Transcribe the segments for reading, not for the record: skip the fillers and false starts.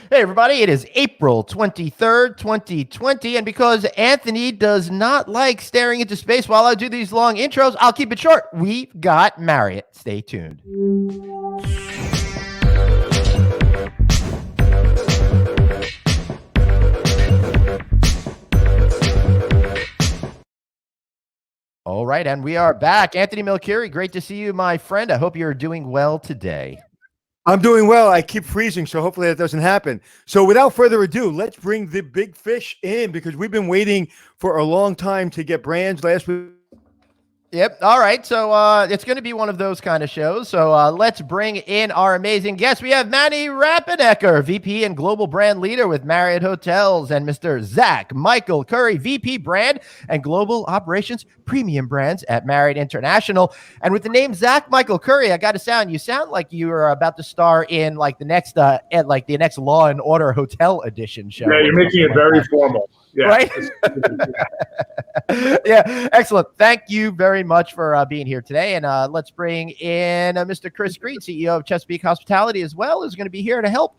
Hey, everybody, it is April 23rd, 2020. And because Anthony does not like staring into space while I do these long intros, I'll keep it short. We've got Marriott. Stay tuned. All right, and we are back. Anthony Milkiri, great to see you, my friend. I hope you're doing well today. I'm doing well. I keep freezing, so hopefully that doesn't happen. So without further ado, let's bring the big fish in because we've been waiting for a long time to get brands. Last week. Yep. All right. So it's going to be one of those kind of shows. So let's bring in our amazing guest. We have Manny Rappenecker, VP and Global Brand Leader with Marriott Hotels, and Mr. Zach Michael Curry, VP Brand and Global Operations Premium Brands at Marriott International. And with the name Zach Michael Curry, I got to you sound like you are about to star in like the next Law and Order Hotel Edition show. Yeah, you're making it very formal. Yeah. Right? Yeah, excellent. Thank you very much for being here today. And let's bring in Mr. Chris Green, CEO of Chesapeake Hospitality as well, who's going to be here to help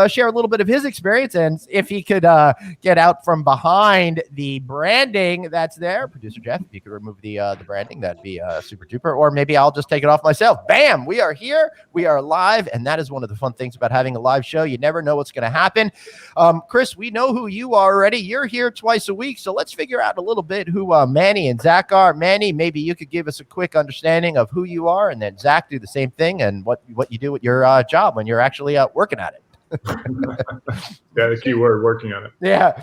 share a little bit of his experience. And if he could get out from behind the branding that's there, Producer Jeff, if you could remove the branding, that'd be super duper. Or maybe I'll just take it off myself. Bam! We are here. We are live. And that is one of the fun things about having a live show. You never know what's going to happen. Chris, we know who you are already. You're here twice a week. So let's figure out a little bit who Manny and Zach are. Manny, maybe you could give us a quick understanding of who you are, and then Zach do the same thing and what you do with your job when you're actually working at it. Yeah, the key word, working on it. Yeah.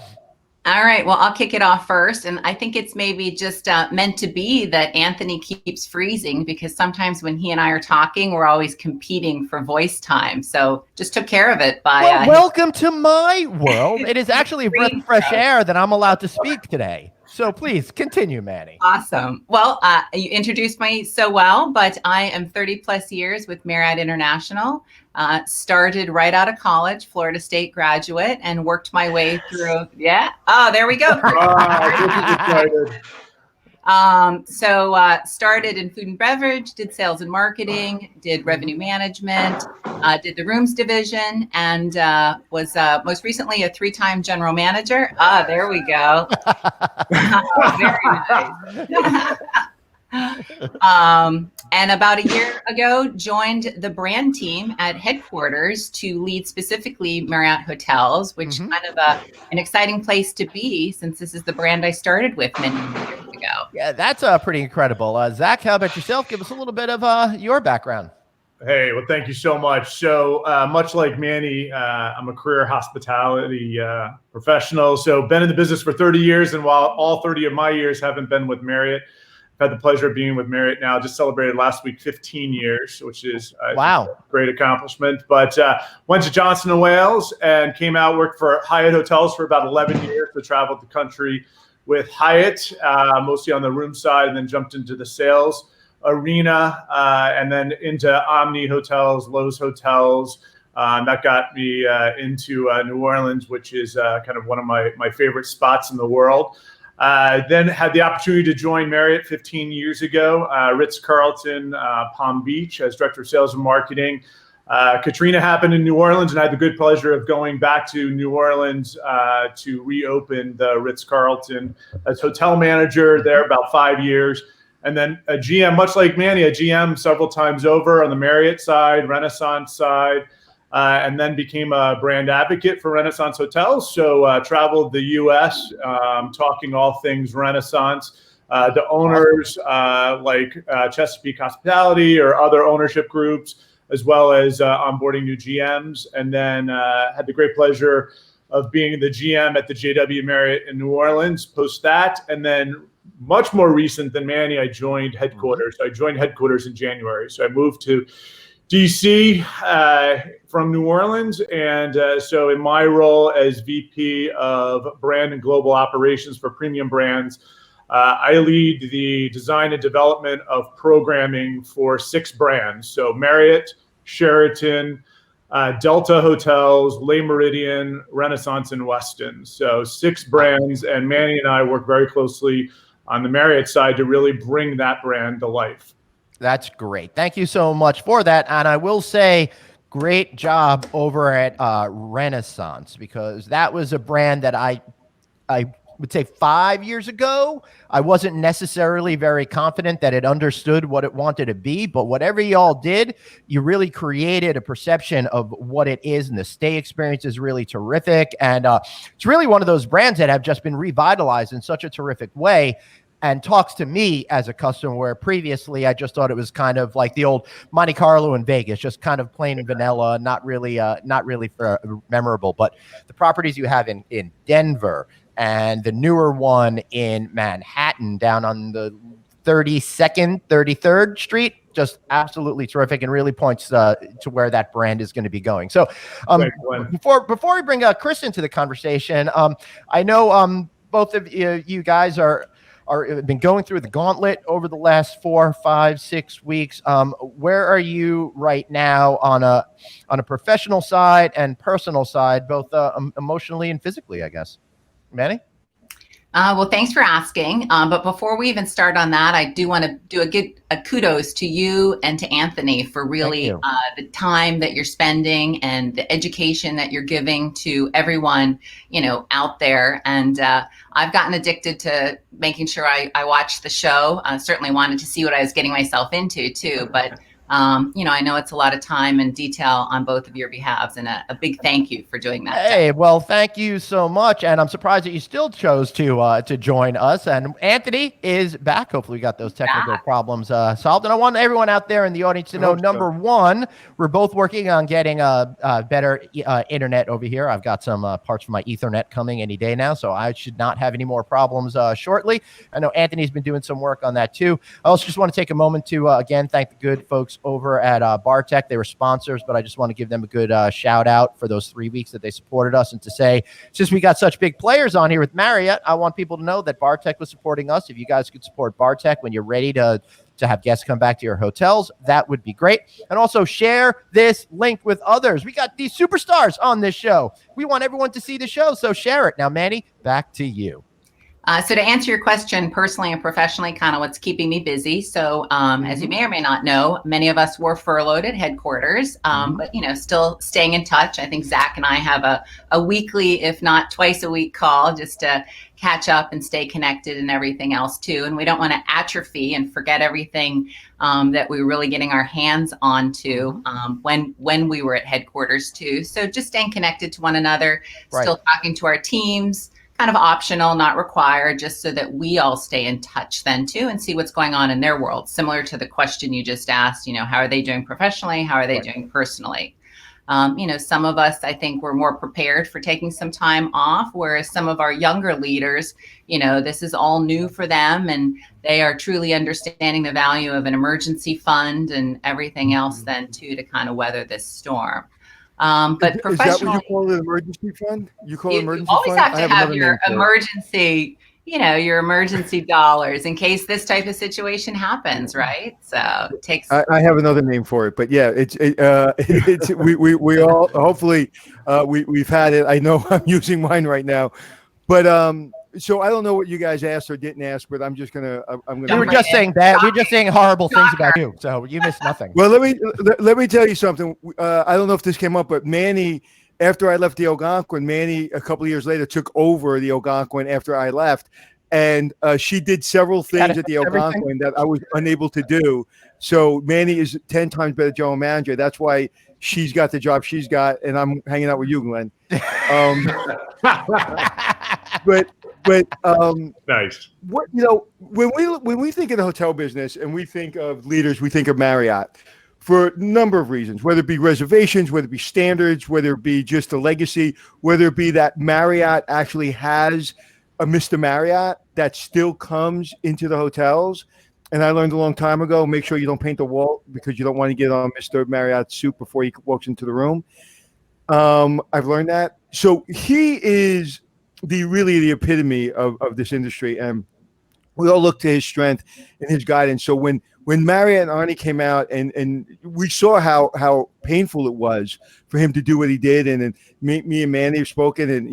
All right. Well, I'll kick it off first. And I think it's maybe just meant to be that Anthony keeps freezing because sometimes when he and I are talking, we're always competing for voice time. So just took care of it by... Well, welcome to my world. It is actually a breath of fresh air that I'm allowed to speak today. So please continue, Manny. Awesome. Well, you introduced me so well, but I am 30 plus years with Marriott International. Started right out of college, Florida State graduate, and worked my way through. Yeah. Oh, there we go. So started in food and beverage, did sales and marketing, did revenue management, did the rooms division, and was most recently a 3-time general manager. Ah, there we go. Very nice. And about a year ago, joined the brand team at headquarters to lead specifically Marriott Hotels, which kind of an exciting place to be since this is the brand I started with many years ago. Yeah, that's pretty incredible. Zach, how about yourself? Give us a little bit of your background. Hey, well, thank you so much. So much like Manny, I'm a career hospitality professional. So been in the business for 30 years. And while all 30 of my years haven't been with Marriott, I've had the pleasure of being with Marriott now. Just celebrated last week 15 years, which is wow, a great accomplishment. But went to Johnson & Wales and came out, worked for Hyatt Hotels for about 11 years. So traveled the country with Hyatt, mostly on the room side, and then jumped into the sales arena, and then into Omni Hotels, Lowe's Hotels. That got me into New Orleans, which is kind of one of my favorite spots in the world. Then had the opportunity to join Marriott 15 years ago, Ritz-Carlton, Palm Beach as Director of Sales and Marketing. Katrina happened in New Orleans, and I had the good pleasure of going back to New Orleans to reopen the Ritz-Carlton as hotel manager there about 5 years. And then a GM, much like Manny, a GM several times over on the Marriott side, Renaissance side, and then became a brand advocate for Renaissance Hotels. So traveled the U.S. Talking all things Renaissance. The owners like Chesapeake Hospitality or other ownership groups, as well as onboarding new GMs. And then had the great pleasure of being the GM at the JW Marriott in New Orleans post that. And then much more recent than Manny, I joined headquarters. I joined headquarters in January. So I moved to DC from New Orleans. And so in my role as VP of Brand and Global Operations for Premium Brands, I lead the design and development of programming for 6 brands. So Marriott, Sheraton, Delta Hotels, Le Méridien, Renaissance, and Westin. So 6 brands, and Manny and I work very closely on the Marriott side to really bring that brand to life. That's great. Thank you so much for that. And I will say, great job over at Renaissance, because that was a brand that I would say 5 years ago, I wasn't necessarily very confident that it understood what it wanted to be. But whatever y'all did, you really created a perception of what it is. And the stay experience is really terrific. And it's really one of those brands that have just been revitalized in such a terrific way, and talks to me as a customer, where previously I just thought it was kind of like the old Monte Carlo in Vegas, just kind of plain vanilla, not really memorable. But the properties you have in Denver, and the newer one in Manhattan down on the 32nd, 33rd Street, just absolutely terrific, and really points to where that brand is going to be going. So before we bring Chris into the conversation, I know both of you guys are been going through the gauntlet over the last 4, 5, 6 weeks. Where are you right now on a professional side and personal side, both emotionally and physically, I guess? Manny? Well, thanks for asking. But before we even start on that, I do want to do a kudos to you and to Anthony for really the time that you're spending and the education that you're giving to everyone, out there. And I've gotten addicted to making sure I watch the show. I certainly wanted to see what I was getting myself into too, but I know it's a lot of time and detail on both of your behalves, and a big thank you for doing that. Hey, well, thank you so much, and I'm surprised that you still chose to join us. And Anthony is back. Hopefully, we got those technical problems solved. And I want everyone out there in the audience to know: number one, we're both working on getting a better internet over here. I've got some parts for my Ethernet coming any day now, so I should not have any more problems shortly. I know Anthony's been doing some work on that too. I also just want to take a moment to again thank the good folks over at Bartech. They were sponsors, but I just want to give them a good shout out for those 3 weeks that they supported us, and to say, since we got such big players on here with Marriott, I want people to know that Bartech was supporting us. If you guys could support Bartech when you're ready to have guests come back to your hotels, that would be great. And also share this link with others. We got these superstars on this show. We want everyone to see the show, so share it. Now, Manny, back to you. So to answer your question, personally and professionally, kind of what's keeping me busy. So as you may or may not know, many of us were furloughed at headquarters, but still staying in touch. I think Zach and I have a weekly, if not twice a week call, just to catch up and stay connected and everything else too. And we don't want to atrophy and forget everything that we were really getting our hands onto when we were at headquarters too. So just staying connected to one another, still talking to our teams. Kind of optional, not required, just so that we all stay in touch then too and see what's going on in their world. Similar to the question you just asked, how are they doing professionally? How are they doing personally? Some of us, I think, were more prepared for taking some time off, whereas some of our younger leaders, this is all new for them, and they are truly understanding the value of an emergency fund and everything else then too to kind of weather this storm. But is professionally, that what you call an emergency fund? You call it emergency fund? You always have to have your emergency, your emergency dollars in case this type of situation happens, right? So it takes. I have another name for it, but yeah, it's we all hopefully we've had it. I know I'm using mine right now, but so I don't know what you guys asked or didn't ask, but I'm gonna. We were just saying that. We're just saying horrible things about you, so you missed nothing. Well, let me tell you something. I don't know if this came up, but Manny, after I left the Algonquin, Manny a couple of years later took over the Algonquin after I left, and she did several things at the Algonquin that I was unable to do. So Manny is 10 times better general manager. That's why she's got the job she's got, and I'm hanging out with you, Glenn. But nice. What when we think of the hotel business and we think of leaders, we think of Marriott for a number of reasons, whether it be reservations, whether it be standards, whether it be just a legacy, whether it be that Marriott actually has a Mr. Marriott that still comes into the hotels. And I learned a long time ago, make sure you don't paint the wall because you don't want to get on Mr. Marriott's suit before he walks into the room. I've learned that. So he is really the epitome of this industry, and we all look to his strength and his guidance. So when Marriott and Arnie came out and we saw how painful it was for him to do what he did, and me and Manny have spoken, and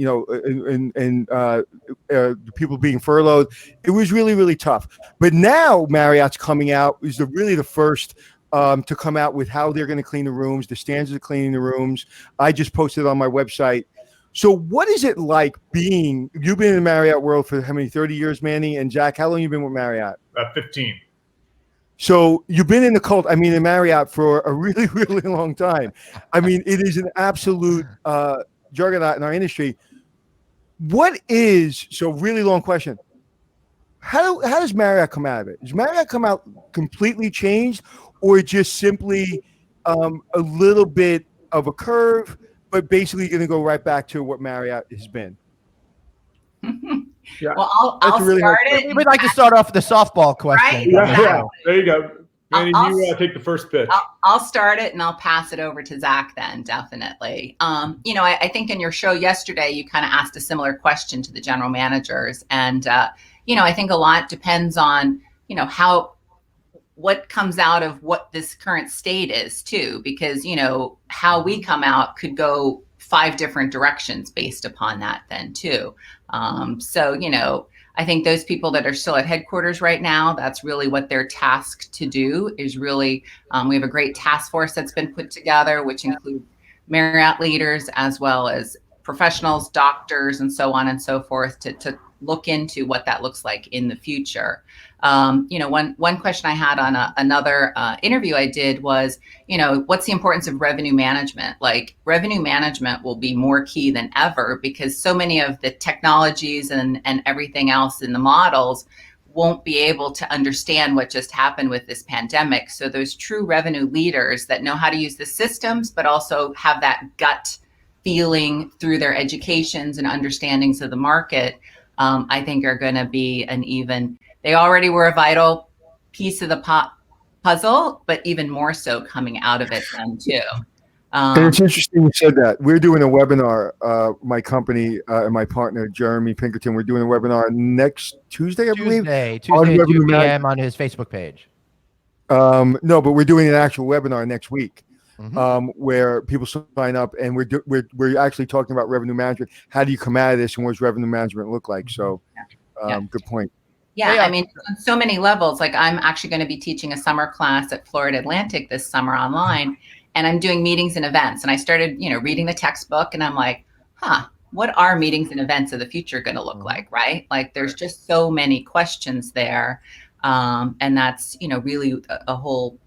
the people being furloughed, it was really, really tough. But now Marriott's coming out is really the first to come out with how they're going to clean the rooms, the standards of cleaning the rooms. I just posted on my website. So what is it like you've been in the Marriott world for how many, 30 years, Manny? And Jack, how long have you been with Marriott? 15. So you've been in the Marriott for a really, really long time. I mean, it is an absolute juggernaut in our industry. Really long question. How does Marriott come out of it? Does Marriott come out completely changed, or just simply a little bit of a curve, but basically going to go right back to what Marriott has been? Yeah. Well, I'll really start it. We'd like to start off with the softball question. Right? Yeah. There you go. Manny, you take the first pitch. I'll start it and I'll pass it over to Zach then, definitely. I think in your show yesterday, you kind of asked a similar question to the general managers. And, I think a lot depends on, what comes out of what this current state is too, because, how we come out could go 5 different directions based upon that then too. I think those people that are still at headquarters right now, that's really what they're tasked to do is really, we have a great task force that's been put together, which includes Marriott leaders as well as professionals, doctors, and so on and so forth to look into what that looks like in the future. One question I had on another interview I did was, what's the importance of revenue management? Like revenue management will be more key than ever because so many of the technologies and everything else in the models won't be able to understand what just happened with this pandemic. So those true revenue leaders that know how to use the systems, but also have that gut feeling through their educations and understandings of the market, I think are going to be they already were a vital piece of the puzzle, but even more so coming out of it then too. And it's interesting you said that. We're doing a webinar, my company and my partner, Jeremy Pinkerton, we're doing a webinar next Tuesday, I believe. Tuesday at 2 p.m. on his Facebook page. No, but we're doing an actual webinar next week. Where people sign up, and we're actually talking about revenue management. How do you come out of this, and what does revenue management look like? So, good point. Yeah, I mean, on so many levels. Like I'm actually going to be teaching a summer class at Florida Atlantic this summer online, and I'm doing meetings and events. And I started, reading the textbook, and I'm like, what are meetings and events of the future going to look like, right? Like there's just so many questions there, and that's really a whole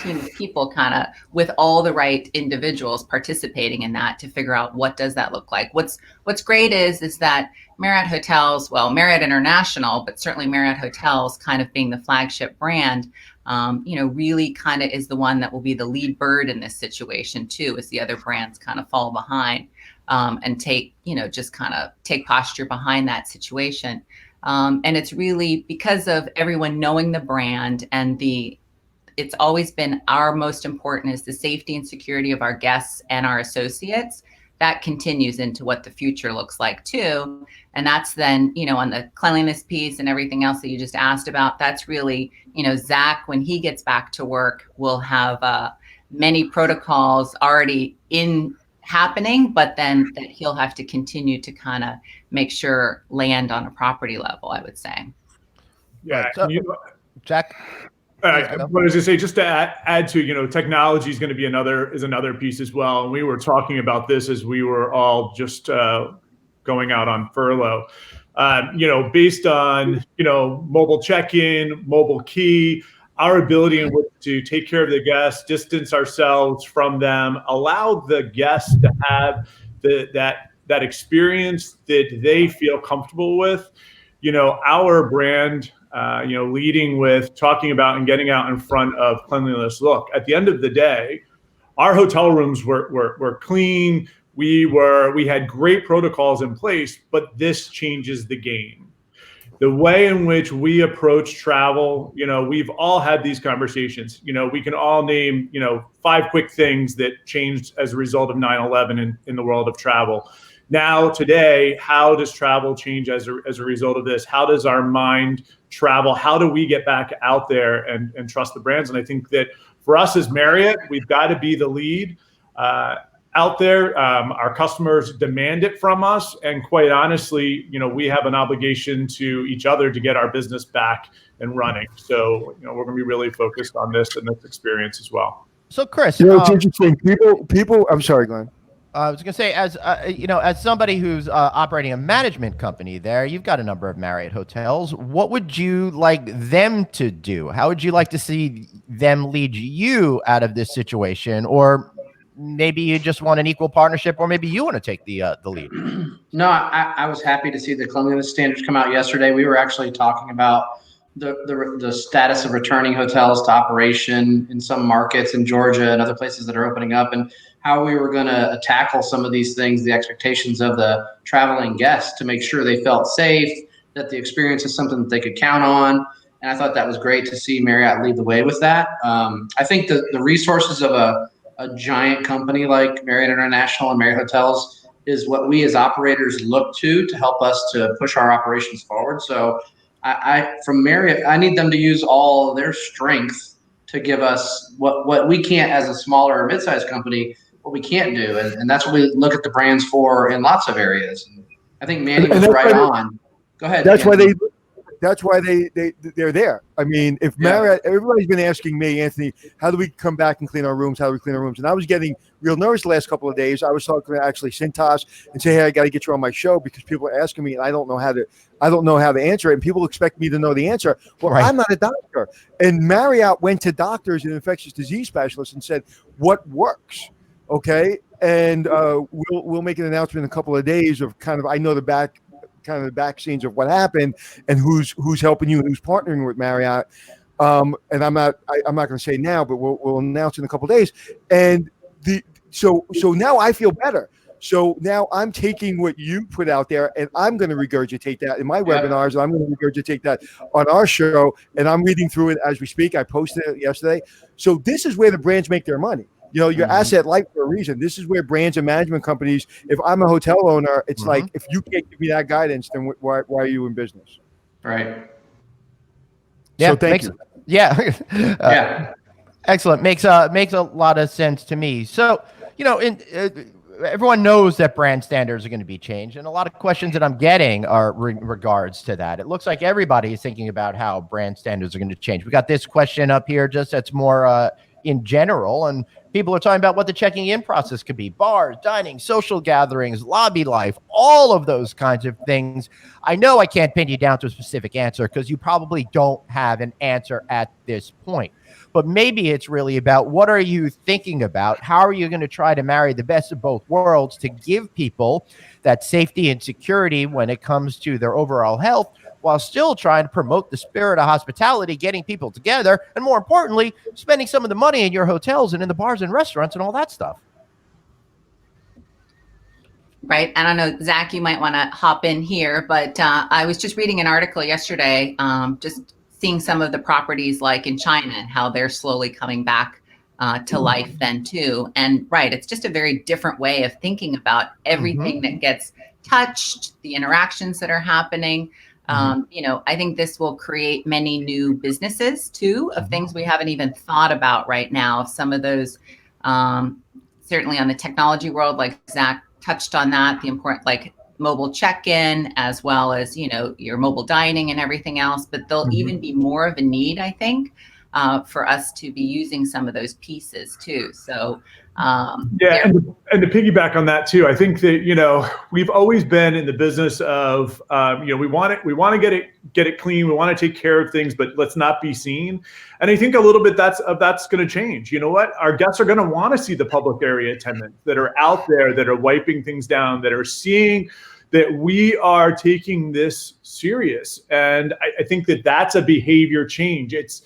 team of people kind of with all the right individuals participating in that to figure out what does that look like. What's great is that Marriott Hotels, well, Marriott International, but certainly Marriott Hotels kind of being the flagship brand, really kind of is the one that will be the lead bird in this situation too, as the other brands kind of fall behind and take posture behind that situation. And it's really because of everyone knowing the brand and it's always been our most important is the safety and security of our guests and our associates. That continues into what the future looks like too. And that's then, on the cleanliness piece and everything else that you just asked about, that's really, Zach, when he gets back to work, will have many protocols already happening, but then that he'll have to continue to kind of make sure land on a property level, I would say. Yeah. So, Jack? What I was going to say, just to add to, technology is going to be another piece as well. And we were talking about this as we were all just going out on furlough. Based on, mobile check-in, mobile key, our ability to take care of the guests, distance ourselves from them, allow the guests to have that experience that they feel comfortable with. Our brand, leading with talking about and getting out in front of cleanliness. Look, at the end of the day, our hotel rooms were clean. We had great protocols in place, but this changes the game. The way in which we approach travel, we've all had these conversations. We can all name, 5 quick things that changed as a result of 9/11 in the world of travel. Now, today, how does travel change as a result of this? How does our mind travel? How do we get back out there and trust the brands? And I think that for us as Marriott, we've got to be the lead. out there. Our customers demand it from us, and quite honestly, we have an obligation to each other to get our business back and running. So, we're going to be really focused on this and this experience as well. So, Chris, it's interesting. People. I'm sorry, Glenn. I was going to say, as somebody who's operating a management company there, you've got a number of Marriott hotels. What would you like them to do? How would you like to see them lead you out of this situation? Or maybe you just want an equal partnership, or maybe you want to take the lead. No, I was happy to see the cleanliness standards come out yesterday. We were actually talking about the status of returning hotels to operation in some markets in Georgia and other places that are opening up, and how we were going to tackle some of these things, the expectations of the traveling guests, to make sure they felt safe, that the experience is something that they could count on. And I thought that was great to see Marriott lead the way with that. I think the resources of a giant company like Marriott International and Marriott Hotels is what we as operators look to help us to push our operations forward. So from Marriott, I need them to use all their strength to give us what we can't as a smaller or mid-sized company, what we can't do. And that's what we look at the brands for in lots of areas. And I think Manny was right on. Go ahead. That's why they're there. I mean, if Marriott, everybody's been asking me, Anthony, how do we come back and clean our rooms? How do we clean our rooms? And I was getting real nervous the last couple of days. I was talking to actually Cintas and say, hey, I got to get you on my show because people are asking me and I don't know how to answer it. And people expect me to know the answer. Well, right. I'm not a doctor. And Marriott went to doctors and infectious disease specialists and said, what works? Okay. And we'll make an announcement in a couple of days of I know the back scenes of what happened and who's helping you and who's partnering with Marriott. And I'm not going to say now, but we'll announce in a couple of days. And so now I feel better. So now I'm taking what you put out there and I'm going to regurgitate that in my webinars. And I'm going to regurgitate that on our show. And I'm reading through it as we speak. I posted it yesterday. So this is where the brands make their money. You're asset light for a reason. This is where brands and management companies, if I'm a hotel owner, it's like, if you can't give me that guidance, then why are you in business? Right. Yeah. So thank you. Yeah. Excellent. Makes a lot of sense to me. So, everyone knows that brand standards are going to be changed. And a lot of questions that I'm getting are regards to that. It looks like everybody is thinking about how brand standards are going to change. We got this question up here, just that's more in general, and people are talking about what the checking in process could be: bars, dining, social gatherings, lobby life, all of those kinds of things. I know I can't pin you down to a specific answer because you probably don't have an answer at this point, but maybe it's really about what are you thinking about? How are you going to try to marry the best of both worlds to give people that safety and security when it comes to their overall health, while still trying to promote the spirit of hospitality, getting people together, and more importantly, spending some of the money in your hotels and in the bars and restaurants and all that stuff? Right. I don't know, Zach, you might want to hop in here, but I was just reading an article yesterday, just seeing some of the properties like in China and how they're slowly coming back to life then too. And right, it's just a very different way of thinking about everything that gets touched, the interactions that are happening. I think this will create many new businesses too, of things we haven't even thought about right now. Some of those, certainly on the technology world, like Zach touched on that, the important, like mobile check-in, as well as, your mobile dining and everything else, but there'll even be more of a need, I think, for us to be using some of those pieces too. So, and to piggyback on that too, I think that we've always been in the business of we want to get it clean, we want to take care of things, but let's not be seen. And I think a little bit that's going to change. You know what? Our guests are going to want to see the public area attendants that are out there, that are wiping things down, that are seeing that we are taking this serious. And I think that that's a behavior change. It's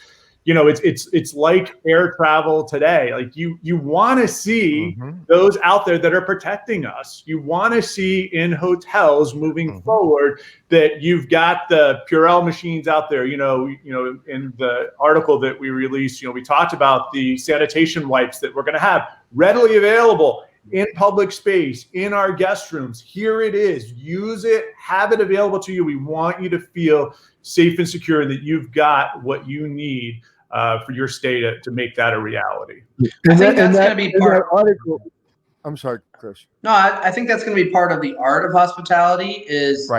like air travel today. Like you want to see those out there that are protecting us. You want to see in hotels moving forward that you've got the Purell machines out there. In the article that we released, we talked about the sanitation wipes that we're going to have readily available in public space, in our guest rooms. Here it is. Use it. Have it available to you. We want you to feel safe and secure, and that you've got what you need for your stay to make that a reality. I think that's going to be part. I'm sorry, Chris. No, I think that's going to be part of the art of hospitality is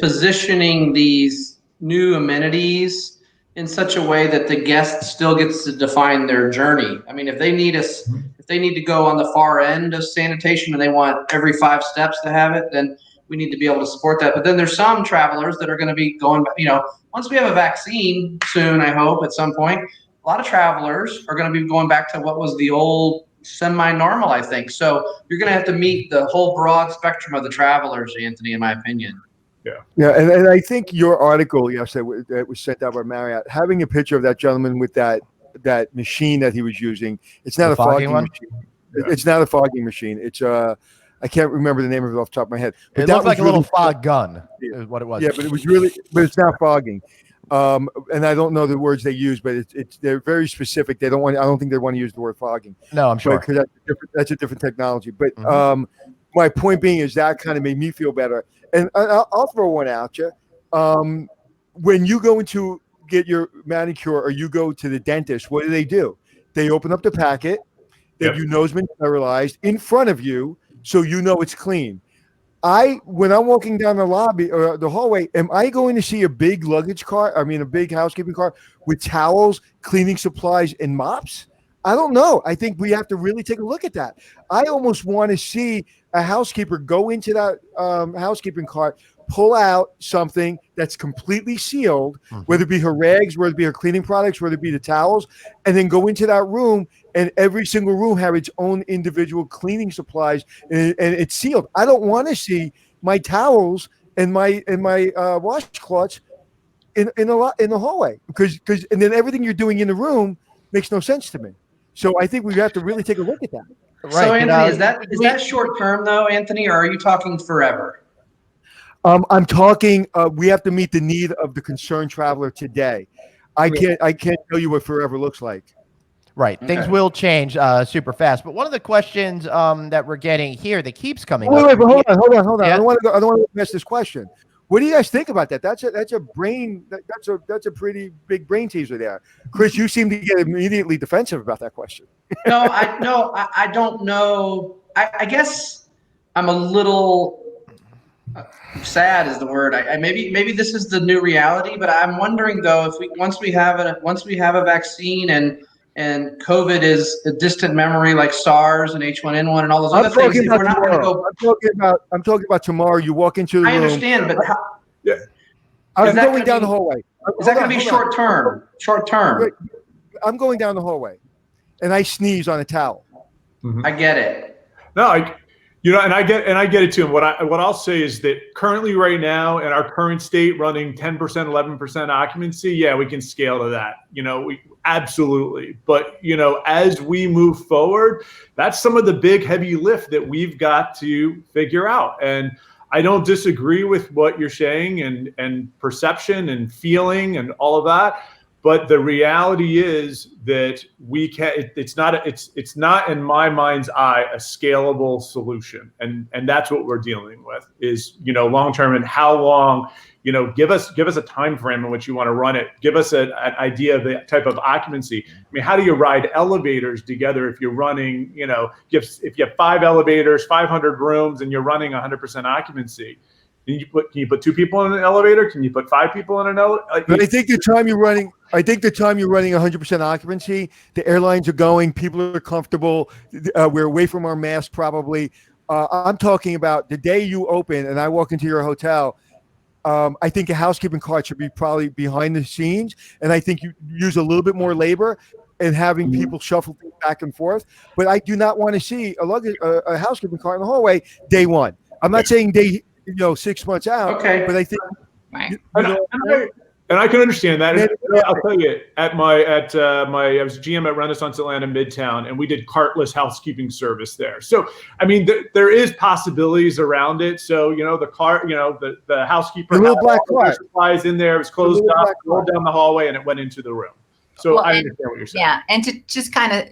positioning these new amenities in such a way that the guest still gets to define their journey. I mean, if they need to go on the far end of sanitation and they want every 5 steps to have it, then we need to be able to support that. But then there's some travelers that are going to be going, once we have a vaccine soon, I hope at some point, a lot of travelers are going to be going back to what was the old semi-normal, I think. So you're going to have to meet the whole broad spectrum of the travelers, Anthony, in my opinion. Yeah, and I think your article yesterday that was sent out by Marriott, having a picture of that gentleman with that machine that he was using, it's not a fogging machine. Yeah. It's not a fogging machine. It's I can't remember the name of it off the top of my head. But it looked like a little fog gun is what it was. Yeah, but it's not fogging. And I don't know the words they use, but they're very specific. I don't think they want to use the word fogging. No, I'm sure. Because that's a different technology. But my point being is that kind of made me feel better. And I'll throw one at you. When you go to get your manicure or you go to the dentist, what do? They open up the packet. They have your nose been sterilized in front of you, so you know it's clean. When I'm walking down the lobby or the hallway, am I going to see a big luggage cart? I mean, a big housekeeping cart with towels, cleaning supplies, and mops? I don't know. I think we have to really take a look at that. I almost want to see a housekeeper go into that housekeeping cart, pull out something that's completely sealed, whether it be her rags, whether it be her cleaning products, whether it be the towels, and then go into that room, and every single room have its own individual cleaning supplies, and it's sealed. I don't want to see my towels and my washcloths in the hallway because and then everything you're doing in the room makes no sense to me. So I think we have to really take a look at that. Right. So Anthony, is that short term though, Anthony, or are you talking forever? I'm talking. We have to meet the need of the concerned traveler today. I can't tell you what forever looks like. Right. Okay. Things will change super fast. But one of the questions that we're getting here that keeps coming up. Wait, but hold on. Yeah. I don't want to miss this question. What do you guys think about that? That's a pretty big brain teaser there. Chris, you seem to get immediately defensive about that question. No, I don't know. I guess I'm a little sad is the word. Maybe this is the new reality, but I'm wondering though if once we have a vaccine and COVID is a distant memory like SARS and H1N1 and all those other things. If we're not going to go. I'm talking about tomorrow. You walk into the room. I understand, but I'm going down the hallway. Is that going to be short term? Short term. I'm going down the hallway, and I sneeze on a towel. I get it. No, and I get it too. And what I'll say is that currently, right now, in our current state, running 10%, 11% occupancy, yeah, we can scale to that. We absolutely. But as we move forward, that's some of the big heavy lift that we've got to figure out. And I don't disagree with what you're saying and perception and feeling and all of that. But the reality is that we can't. It's not in my mind's eye a scalable solution, and that's what we're dealing with. Is long term and how long. Give us a time frame in which you want to run it. Give us an idea of the type of occupancy. I mean, how do you ride elevators together if you're running? If you have 5 elevators, 500 rooms, and you're running 100% occupancy. Can you put 2 people in an elevator? Can you put 5 people in an elevator? But I think the time you're running 100% occupancy, the airlines are going, people are comfortable. We're away from our mask probably. I'm talking about the day you open and I walk into your hotel. I think a housekeeping cart should be probably behind the scenes, and I think you use a little bit more labor and having people shuffle things back and forth. But I do not want to see a housekeeping cart in the hallway day one. I'm not saying day 6 months out. Okay. But I think, and I can understand that. I'll tell you, I was GM at Renaissance Atlanta Midtown, and we did cartless housekeeping service there. So, I mean, there is possibilities around it. So, the cart, the housekeeper, the little black cart supplies in there, it was closed up, rolled down the hallway, and it went into the room. So I understand what you're saying. Yeah, and to just kind of,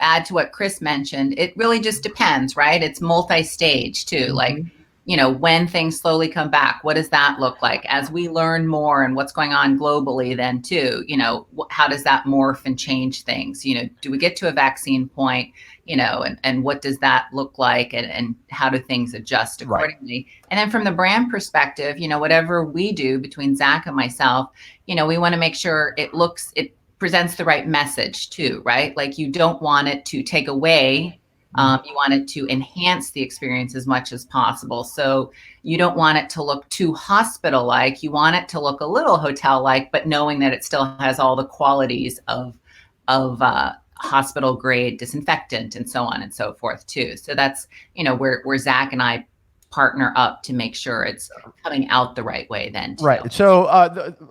add to what Chris mentioned, it really just depends, right? It's multi-stage too. Like when things slowly come back, what does that look like? As we learn more and what's going on globally then too, how does that morph and change things? Do we get to a vaccine point, and what does that look like, and how do things adjust accordingly? Right. And then from the brand perspective, whatever we do between Zach and myself, we want to make sure it presents the right message too, right? Like you don't want it to take away. You want it to enhance the experience as much as possible. So you don't want it to look too hospital-like. You want it to look a little hotel-like, but knowing that it still has all the qualities of hospital-grade disinfectant and so on and so forth too. So that's where Zach and I partner up to make sure it's coming out the right way then too. Right. So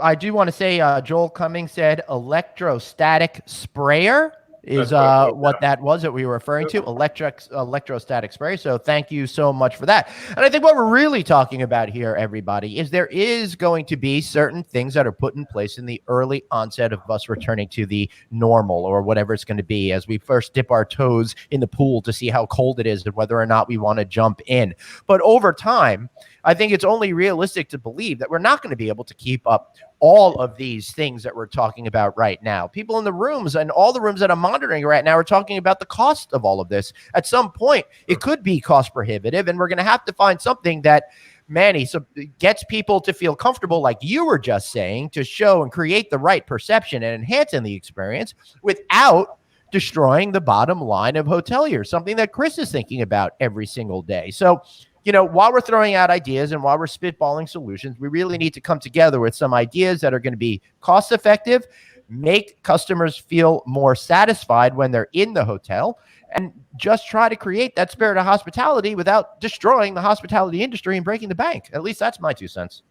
I do want to say Joel Cummings said electrostatic sprayer is what that was that we were referring to, electrostatic spray. So thank you so much for that. And I think what we're really talking about here, everybody, is there is going to be certain things that are put in place in the early onset of us returning to the normal or whatever it's going to be as we first dip our toes in the pool to see how cold it is and whether or not we want to jump in. But over time, I think it's only realistic to believe that we're not going to be able to keep up all of these things that we're talking about right now. People in the rooms and all the rooms that I'm monitoring right now are talking about the cost of all of this. At some point, it could be cost prohibitive, and we're going to have to find something that, Manny, so gets people to feel comfortable, like you were just saying, to show and create the right perception and enhancing the experience without destroying the bottom line of hoteliers, something that Chris is thinking about every single day. So, while we're throwing out ideas and while we're spitballing solutions, we really need to come together with some ideas that are going to be cost effective, make customers feel more satisfied when they're in the hotel, and just try to create that spirit of hospitality without destroying the hospitality industry and breaking the bank. At least that's my 2 cents.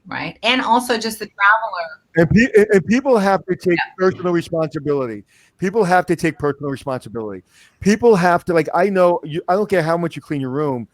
Right. And also just the traveler. And people have to take personal responsibility. People have to take personal responsibility. People have to, I don't care how much you clean your room.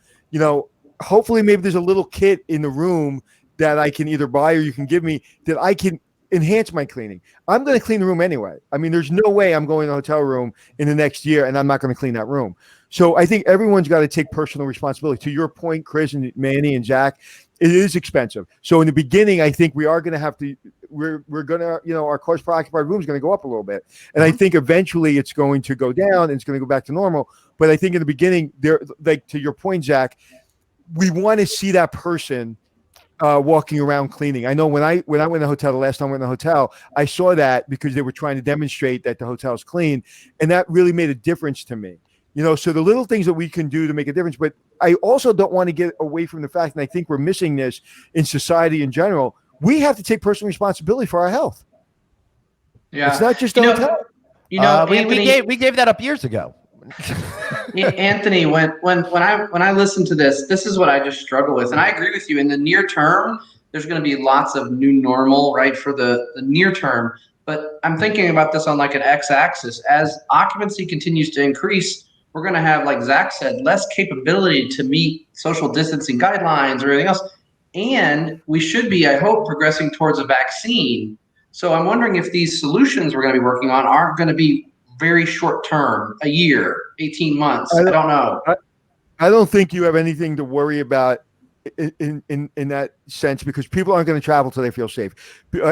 Hopefully maybe there's a little kit in the room that I can either buy or you can give me that I can enhance my cleaning. I'm going to clean the room anyway. I mean, there's no way I'm going to a hotel room in the next year and I'm not going to clean that room. So I think everyone's got to take personal responsibility. To your point, Chris and Manny and Zach, it is expensive. So in the beginning, I think we are going to have to, we're going to, our cost per occupied room is going to go up a little bit. And I think eventually it's going to go down and it's going to go back to normal. But I think in the beginning, to your point, Zach, we want to see that person walking around cleaning. I know when I went to the hotel, the last time I went to the hotel, I saw that because they were trying to demonstrate that the hotel's clean. And that really made a difference to me. So the little things that we can do to make a difference, but I also don't want to get away from the fact, and I think we're missing this in society in general, we have to take personal responsibility for our health. Yeah. It's not just a hotel. Anthony, we gave that up years ago. Anthony, when I listen to this is what I just struggle with. And I agree with you. In the near term, there's going to be lots of new normal, right, for the near term. But I'm thinking about this on an x-axis. As occupancy continues to increase, we're going to have, like Zach said, less capability to meet social distancing guidelines or anything else. And we should be, I hope, progressing towards a vaccine. So I'm wondering if these solutions we're going to be working on aren't going to be very short term, a year, 18 months. I don't know. I don't think you have anything to worry about in that sense, because people aren't going to travel till they feel safe.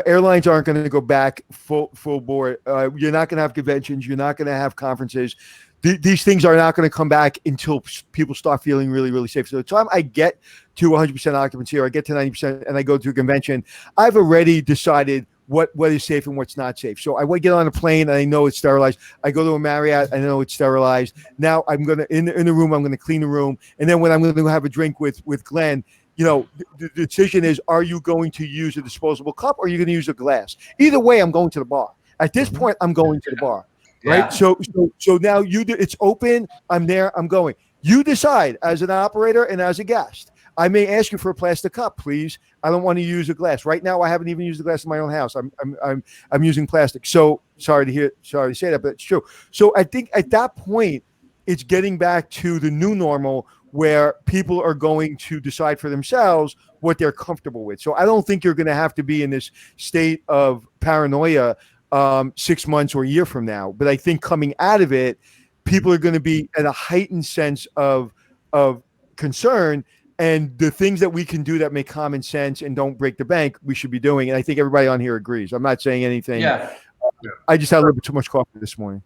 Airlines aren't going to go back full board. You're not going to have conventions. You're not going to have conferences. These things are not going to come back until people start feeling really, really safe. So the time I get to 100% occupancy or I get to 90% and I go to a convention, I've already decided what is safe and what's not safe. So I would get on a plane and I know it's sterilized. I go to a Marriott, I know it's sterilized. Now I'm going to, in the room, I'm going to clean the room. And then when I'm going to have a drink with Glenn, the decision is, are you going to use a disposable cup or are you going to use a glass? Either way, I'm going to the bar. At this point, I'm going to the bar. Right. Yeah. So now it's open. I'm there. I'm going. You decide as an operator and as a guest. I may ask you for a plastic cup, please. I don't want to use a glass. Right now, I haven't even used a glass in my own house. I'm using plastic. So sorry to say that, but it's true. So I think at that point, it's getting back to the new normal where people are going to decide for themselves what they're comfortable with. So I don't think you're going to have to be in this state of paranoia 6 months or a year from now. But I think coming out of it, people are going to be at a heightened sense of concern And the things that we can do that make common sense and don't break the bank, we should be doing. And I think everybody on here agrees. I'm not saying anything. Yeah. I just had a little bit too much coffee this morning.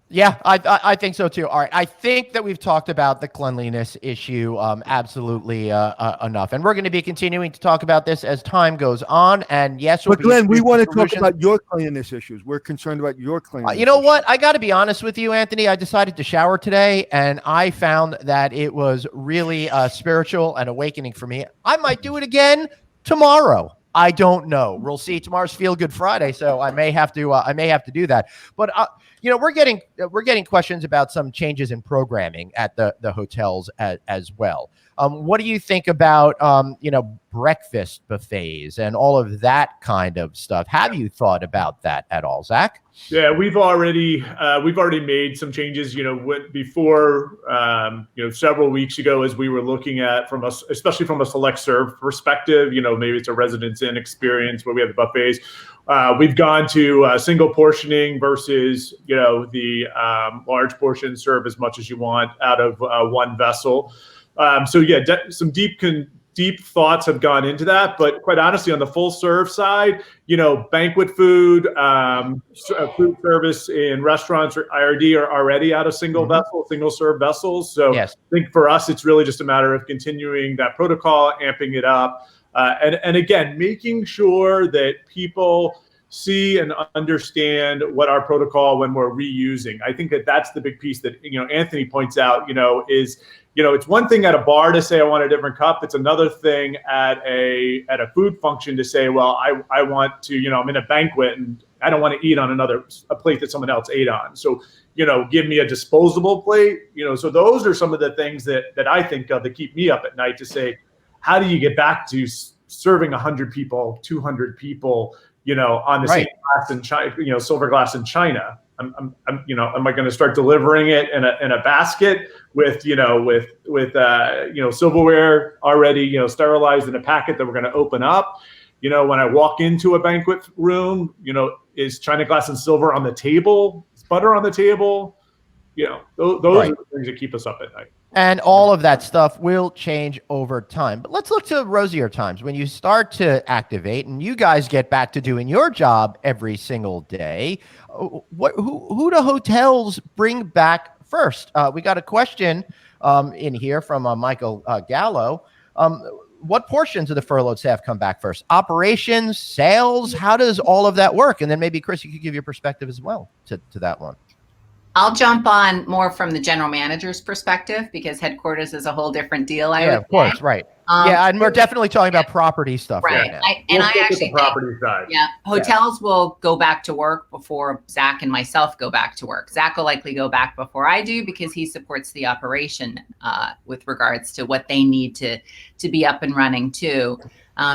Yeah, I think so too. All right, I think that we've talked about the cleanliness issue absolutely enough, and we're going to be continuing to talk about this as time goes on. And yes, but Glenn, we want to talk about your cleanliness issues. We're concerned about your cleanliness. You know what? I got to be honest with you, Anthony. I decided to shower today, and I found that it was really spiritual and awakening for me. I might do it again tomorrow. I don't know. We'll see. Tomorrow's Feel Good Friday, so I may have to do that. But we're getting questions about some changes in programming at the hotels as well. What do you think about breakfast buffets and all of that kind of stuff? Have you thought about that at all, Zach? Yeah, we've already made some changes. Before several weeks ago, as we were looking at especially from a select serve perspective, maybe it's a Residence Inn experience where we have the buffets. We've gone to single portioning versus the large portion, serve as much as you want out of one vessel. Some deep thoughts have gone into that, but quite honestly, on the full serve side, banquet food, food service in restaurants or IRD are already out of single serve vessels. So yes. I think for us, it's really just a matter of continuing that protocol, amping it up, and again, making sure that people see and understand what our protocol when we're reusing. I think that's the big piece that Anthony points out. Is it's one thing at a bar to say I want a different cup. It's another thing at a food function to say, well, I want to, I'm in a banquet and I don't want to eat on a plate that someone else ate on. So, give me a disposable plate. So those are some of the things that I think of that keep me up at night to say, how do you get back to serving 100 people, 200 people, on the same glass in China, silver glass in China? Am I going to start delivering it in a basket with silverware already, sterilized in a packet that we're going to open up? When I walk into a banquet room, is China glass and silver on the table? Is butter on the table? Those are the things that keep us up at night. And all of that stuff will change over time. But let's look to rosier times when you start to activate and you guys get back to doing your job every single day. Who do hotels bring back first? We got a question in here from Michael Gallo. What portions of the furloughed staff come back first? Operations, sales? How does all of that work? And then maybe, Chris, you could give your perspective as well to that one. I'll jump on more from the general manager's perspective because headquarters is a whole different deal. Of course, right. And we're definitely talking about property stuff right now. I actually the property side. Yeah, hotels will go back to work before Zach and myself go back to work. Zach will likely go back before I do because he supports the operation with regards to what they need to be up and running too.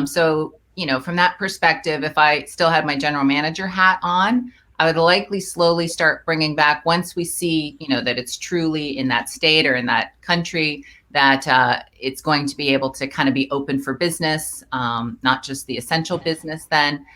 So from that perspective, if I still had my general manager hat on, I would likely slowly start bringing back once we see, that it's truly in that state or in that country that it's going to be able to kind of be open for business, not just the essential business then,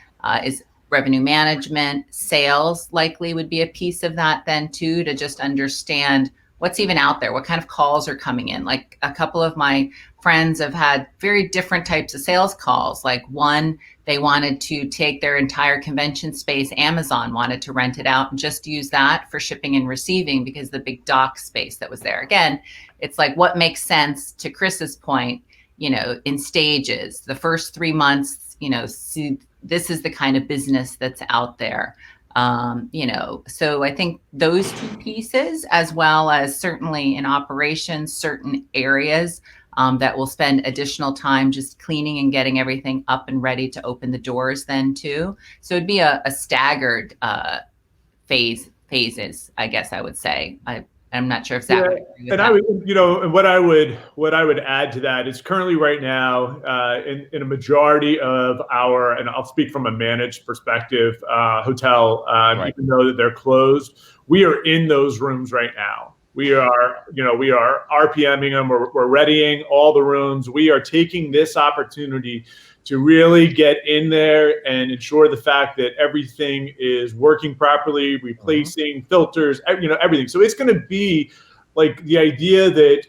is revenue management, sales likely would be a piece of that then too, to just understand what's even out there, what kind of calls are coming in. Like a couple of my friends have had very different types of sales calls. Like one, they wanted to take their entire convention space, Amazon wanted to rent it out and just use that for shipping and receiving because the big dock space that was there. Again, it's like what makes sense to Chris's point, in stages. The first 3 months, see, this is the kind of business that's out there. So I think those two pieces, as well as certainly in operations, certain areas that will spend additional time just cleaning and getting everything up and ready to open the doors then too. So it'd be a staggered phases, I guess I would say. I'm not sure if that would agree with and that. I would, and what I would add to that is currently right now in a majority of our, and I'll speak from a managed perspective, hotel, even though that they're closed, we are in those rooms right now. We are RPMing them. We're readying all the rooms. We are taking this opportunity to really get in there and ensure the fact that everything is working properly, replacing filters, everything. So it's going to be like the idea that,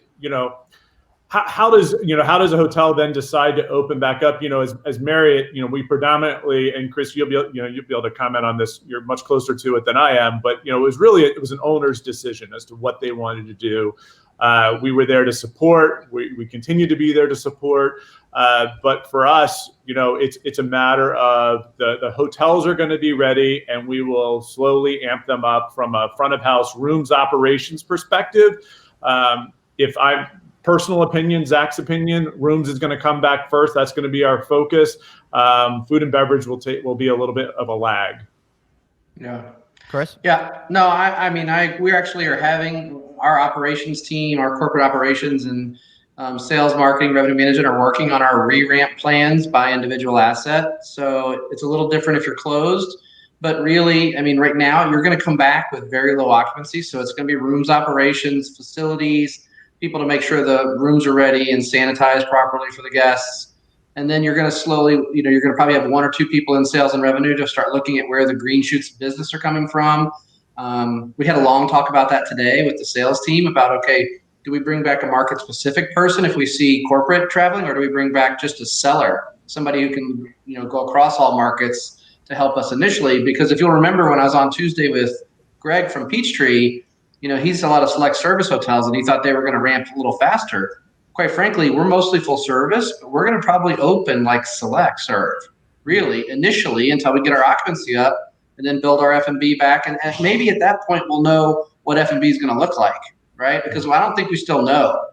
how does a hotel then decide to open back up? As Marriott, we predominantly, and Chris, you'll be able to comment on this. You're much closer to it than I am, but it was an owner's decision as to what they wanted to do. We were there to support. We continue to be there to support. But for us, it's a matter of the hotels are going to be ready, and we will slowly amp them up from a front of house rooms operations perspective. If I'm personal opinion, Zach's opinion, rooms is going to come back first. That's going to be our focus. Food and beverage will be a little bit of a lag. Yeah. Chris? Yeah. No, we actually are having our operations team, our corporate operations and sales, marketing, revenue management are working on our re-ramp plans by individual asset. So it's a little different if you're closed. But really, right now you're going to come back with very low occupancy. So it's going to be rooms operations, facilities, people to make sure the rooms are ready and sanitized properly for the guests. And then you're going to slowly, you're going to probably have one or two people in sales and revenue to start looking at where the green shoots of business are coming from. We had a long talk about that today with the sales team about, okay, do we bring back a market specific person if we see corporate traveling, or do we bring back just a seller, somebody who can, go across all markets to help us initially? Because if you'll remember when I was on Tuesday with Greg from Peachtree, he's a lot of select service hotels, and he thought they were going to ramp a little faster. Quite frankly, we're mostly full service, but we're going to probably open like select serve, really, initially until we get our occupancy up, and then build our F&B back. And maybe at that point, we'll know what F&B is going to look like, right? Because I don't think we still know.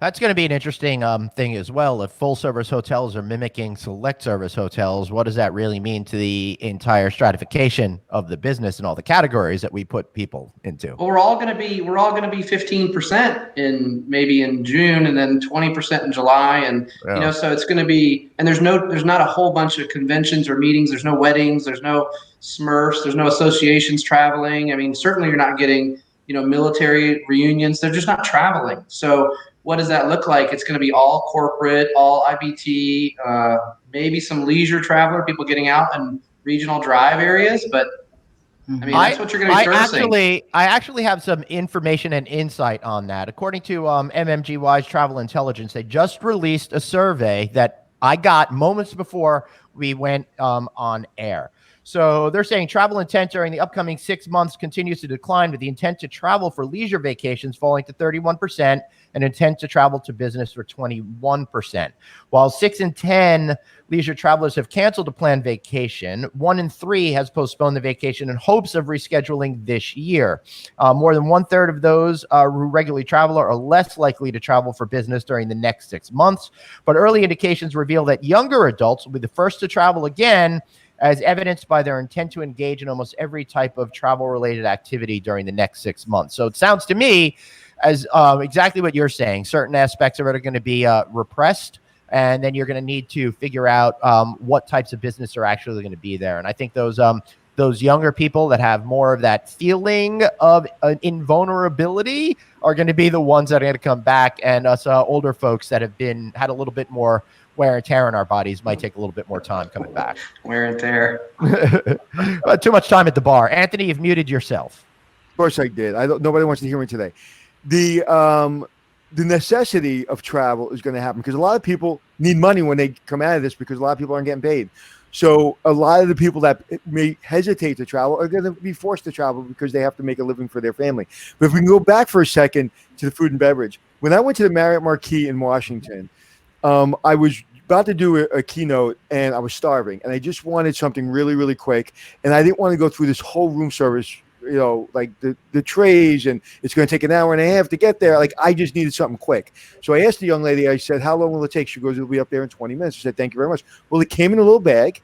That's going to be an interesting thing as well. If full service hotels are mimicking select service hotels, what does that really mean to the entire stratification of the business and all the categories that we put people into? Well, we're all going to be 15% in June, and then 20% in July, and so it's going to be. And there's not a whole bunch of conventions or meetings. There's no weddings. There's no Smurfs. There's no associations traveling. Certainly you're not getting military reunions. They're just not traveling. So what does that look like? It's going to be all corporate, all IBT, maybe some leisure traveler, people getting out in regional drive areas. But that's what you're going to be servicing. I actually have some information and insight on that. According to MMGY's Travel Intelligence, they just released a survey that I got moments before we went on air. So they're saying travel intent during the upcoming 6 months continues to decline, with the intent to travel for leisure vacations falling to 31% and intent to travel to business for 21%. While 6 in 10 leisure travelers have canceled a planned vacation, 1 in 3 has postponed the vacation in hopes of rescheduling this year. More than 1/3 of those who regularly travel are less likely to travel for business during the next 6 months. But early indications reveal that younger adults will be the first to travel again, as evidenced by their intent to engage in almost every type of travel-related activity during the next 6 months. So it sounds to me as exactly what you're saying. Certain aspects of it are going to be repressed, and then you're going to need to figure out what types of business are actually going to be there. And I think those younger people that have more of that feeling of invulnerability are going to be the ones that are going to come back, and us older folks that have had a little bit more wear and tear in our bodies might take a little bit more time coming back. Wear and tear. Too much time at the bar. Anthony, you've muted yourself. Of course I did. Nobody wants to hear me today. The necessity of travel is going to happen because a lot of people need money when they come out of this, because a lot of people aren't getting paid. So a lot of the people that may hesitate to travel are going to be forced to travel because they have to make a living for their family. But if we can go back for a second to the food and beverage, when I went to the Marriott Marquis in Washington, I was about to do a keynote and I was starving and I just wanted something really, really quick. And I didn't want to go through this whole room service, like the trays, and it's going to take an hour and a half to get there. Like, I just needed something quick. So I asked the young lady, I said, how long will it take? She goes, it'll be up there in 20 minutes. I said, thank you very much. Well, it came in a little bag.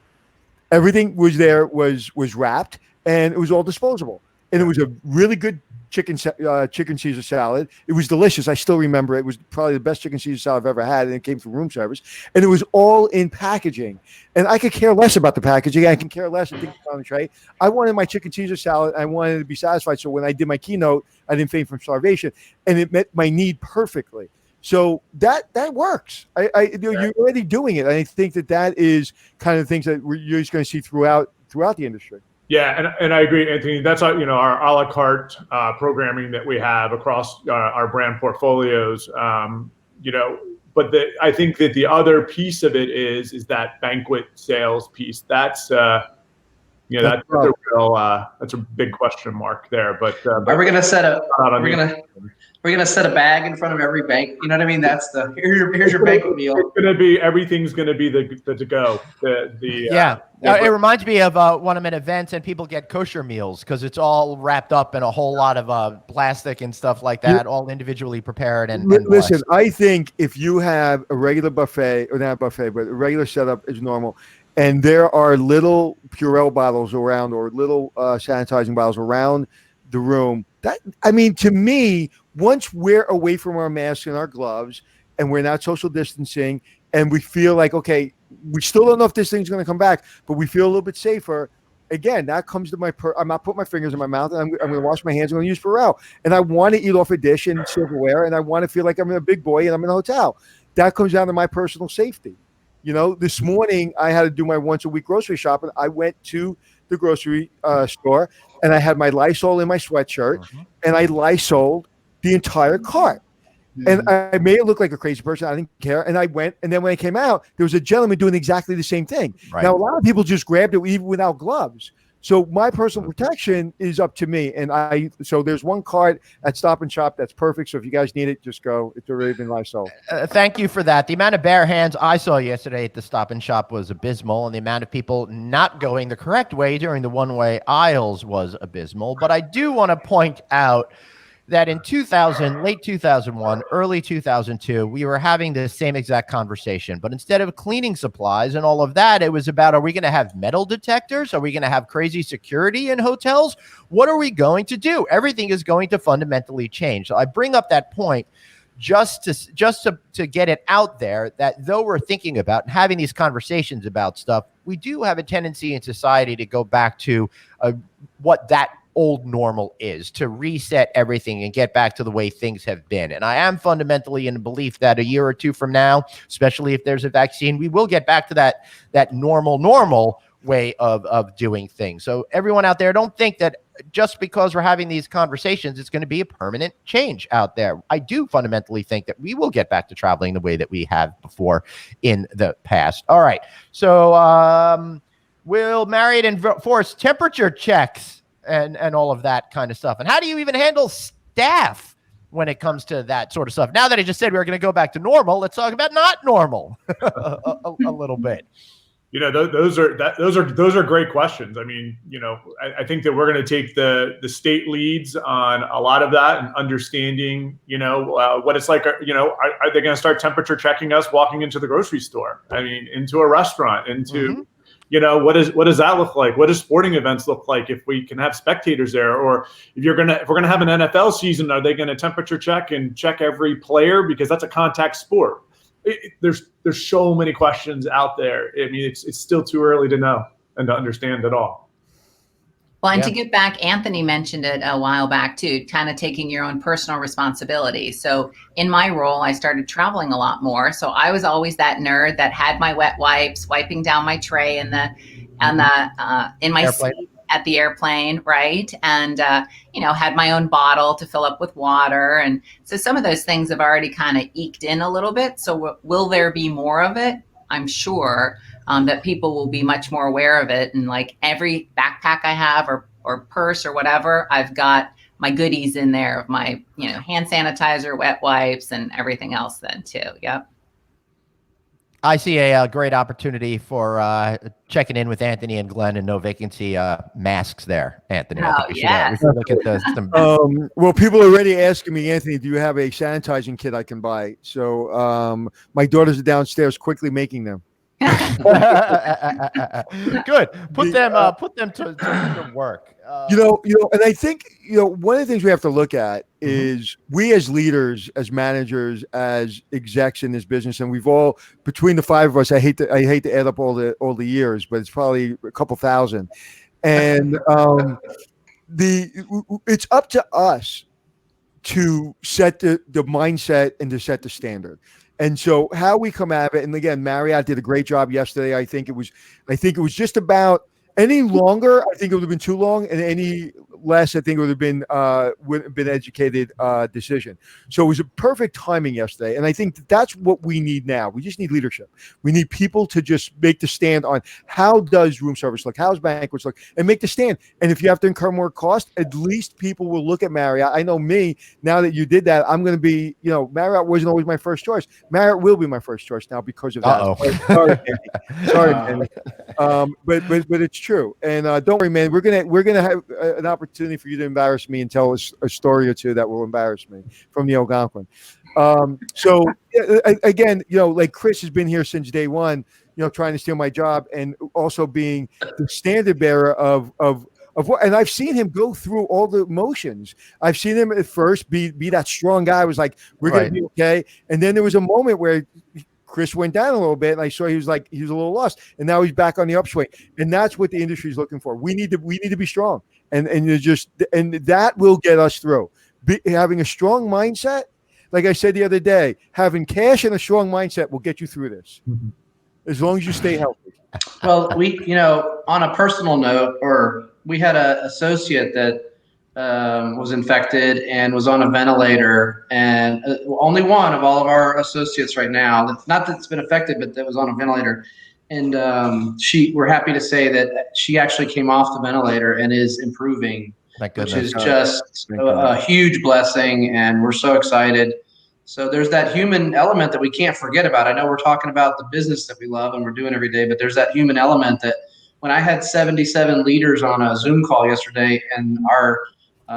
Everything was there, was wrapped, and it was all disposable. And it was a really good chicken Caesar salad. It was delicious. I still remember it. It was probably the best chicken Caesar salad I've ever had, and it came from room service. And it was all in packaging. And I could care less about the packaging. I can care less if it's on the tray. I wanted my chicken Caesar salad. I wanted to be satisfied. So when I did my keynote, I didn't faint from starvation, and it met my need perfectly. So that works. You're already doing it. I think that is kind of things that you're just going to see throughout the industry. Yeah, and I agree, Anthony. That's our, our a la carte programming that we have across our brand portfolios. But I think that the other piece of it is that banquet sales piece. That's that's a real that's a big question mark there. But are we gonna set a we're gonna set a bag in front of every bank? You know what I mean? That's the here's your banquet meal. It's gonna be everything's gonna be the to go. It reminds me of when I'm at events and people get kosher meals because it's all wrapped up in a whole lot of plastic and stuff like that, all individually prepared. And listen, I think if you have a regular buffet, or not buffet, but a regular setup is normal, and there are little Purell bottles around or little sanitizing bottles around the room, to me, once we're away from our masks and our gloves and we're not social distancing and we feel like, okay, we still don't know if this thing's going to come back, but we feel a little bit safer. Again, that comes to I'm not putting my fingers in my mouth, and I'm going to wash my hands. I'm going to use Purell. And I want to eat off a dish and silverware, and I want to feel like I'm in a big boy and I'm in a hotel. That comes down to my personal safety. This morning I had to do my once a week grocery shopping. I went to the grocery store and I had my Lysol in my sweatshirt and I Lysoled the entire cart. And I made it look like a crazy person. I didn't care. And I went, and then when I came out, there was a gentleman doing exactly the same thing. Right. Now, a lot of people just grabbed it even without gloves. So my personal protection is up to me. And so there's one cart at Stop and Shop that's perfect. So if you guys need it, just go. It's already been Lysol. Thank you for that. The amount of bare hands I saw yesterday at the Stop and Shop was abysmal, and the amount of people not going the correct way during the one-way aisles was abysmal. But I do want to point out that in late 2001, early 2002, we were having the same exact conversation. But instead of cleaning supplies and all of that, it was about, are we going to have metal detectors? Are we going to have crazy security in hotels? What are we going to do? Everything is going to fundamentally change. So I bring up that point just to get it out there that though we're thinking about and having these conversations about stuff, we do have a tendency in society to go back to what that old normal is, to reset everything and get back to the way things have been. And I am fundamentally in the belief that a year or two from now, especially if there's a vaccine, we will get back to that normal way of doing things. So everyone out there, don't think that just because we're having these conversations, it's going to be a permanent change out there. I do fundamentally think that we will get back to traveling the way that we have before in the past. All right. So will Marriott enforce temperature checks and all of that kind of stuff? And how do you even handle staff when it comes to that sort of stuff? Now that I just said we're going to go back to normal, let's talk about not normal a little bit. Those are great questions. I mean, I think that we're going to take the state leads on a lot of that and understanding, what it's like. Are they going to start temperature checking us walking into the grocery store? I mean, into a restaurant, into what does that look like? What does sporting events look like if we can have spectators there? Or if we're gonna have an NFL season, are they going to temperature check and check every player because that's a contact sport? There's so many questions out there. I mean, it's still too early to know and to understand it all. Well, and to get back, Anthony mentioned it a while back too, kind of taking your own personal responsibility. So in my role, I started traveling a lot more. So I was always that nerd that had my wet wipes, wiping down my tray in my seat at the airplane, right? And had my own bottle to fill up with water. And so some of those things have already kind of eked in a little bit. So will there be more of it? I'm sure. That people will be much more aware of it. And like every backpack I have or purse or whatever, I've got my goodies in there of my, hand sanitizer, wet wipes, and everything else then too. Yep. I see a great opportunity for checking in with Anthony and Glenn and no vacancy masks there, Anthony. We should look at those. Well, people are already asking me, Anthony, do you have a sanitizing kit I can buy? So my daughters are downstairs quickly making them. Good. Put them to work. And I think one of the things we have to look at is we as leaders, as managers, as execs in this business, and we've all between the five of us. I hate to add up all the years, but it's probably a couple thousand, and it's up to us to set the mindset and to set the standard. And so how we come at it, and again, Marriott did a great job yesterday. I think it was just about Any longer, I think it would have been too long, and any less, I think it would have been educated decision. So it was a perfect timing yesterday, and I think that's what we need now. We just need leadership. We need people to just make the stand on how does room service look, how's banquets look, and make the stand. And if you have to incur more cost, at least people will look at Marriott. I know me, now that you did that, I'm going to be, Marriott wasn't always my first choice. Marriott will be my first choice now because of that. Sorry, Manny. Sorry, Manny. But it's true, and don't worry, man. We're gonna have an opportunity for you to embarrass me and tell us a story or two that will embarrass me from the Algonquin. So again, like Chris has been here since day one, trying to steal my job and also being the standard bearer of what, and I've seen him go through all the motions. I've seen him at first be that strong guy. I was like, we're gonna be okay, and then there was a moment where Chris went down a little bit, and I saw he was a little lost, and now he's back on the upswing, and that's what the industry is looking for. We need to be strong, and that will get us through. Having a strong mindset, like I said the other day, having cash and a strong mindset will get you through this, as long as you stay healthy. Well, on a personal note, we had an associate that was infected and was on a ventilator, and only one of all of our associates right now, not that it's been affected, but that was on a ventilator. And we're happy to say that she actually came off the ventilator and is improving, which is just a huge blessing. And we're so excited. So there's that human element that we can't forget about. I know we're talking about the business that we love and we're doing every day, but there's that human element that when I had 77 leaders on a Zoom call yesterday, and our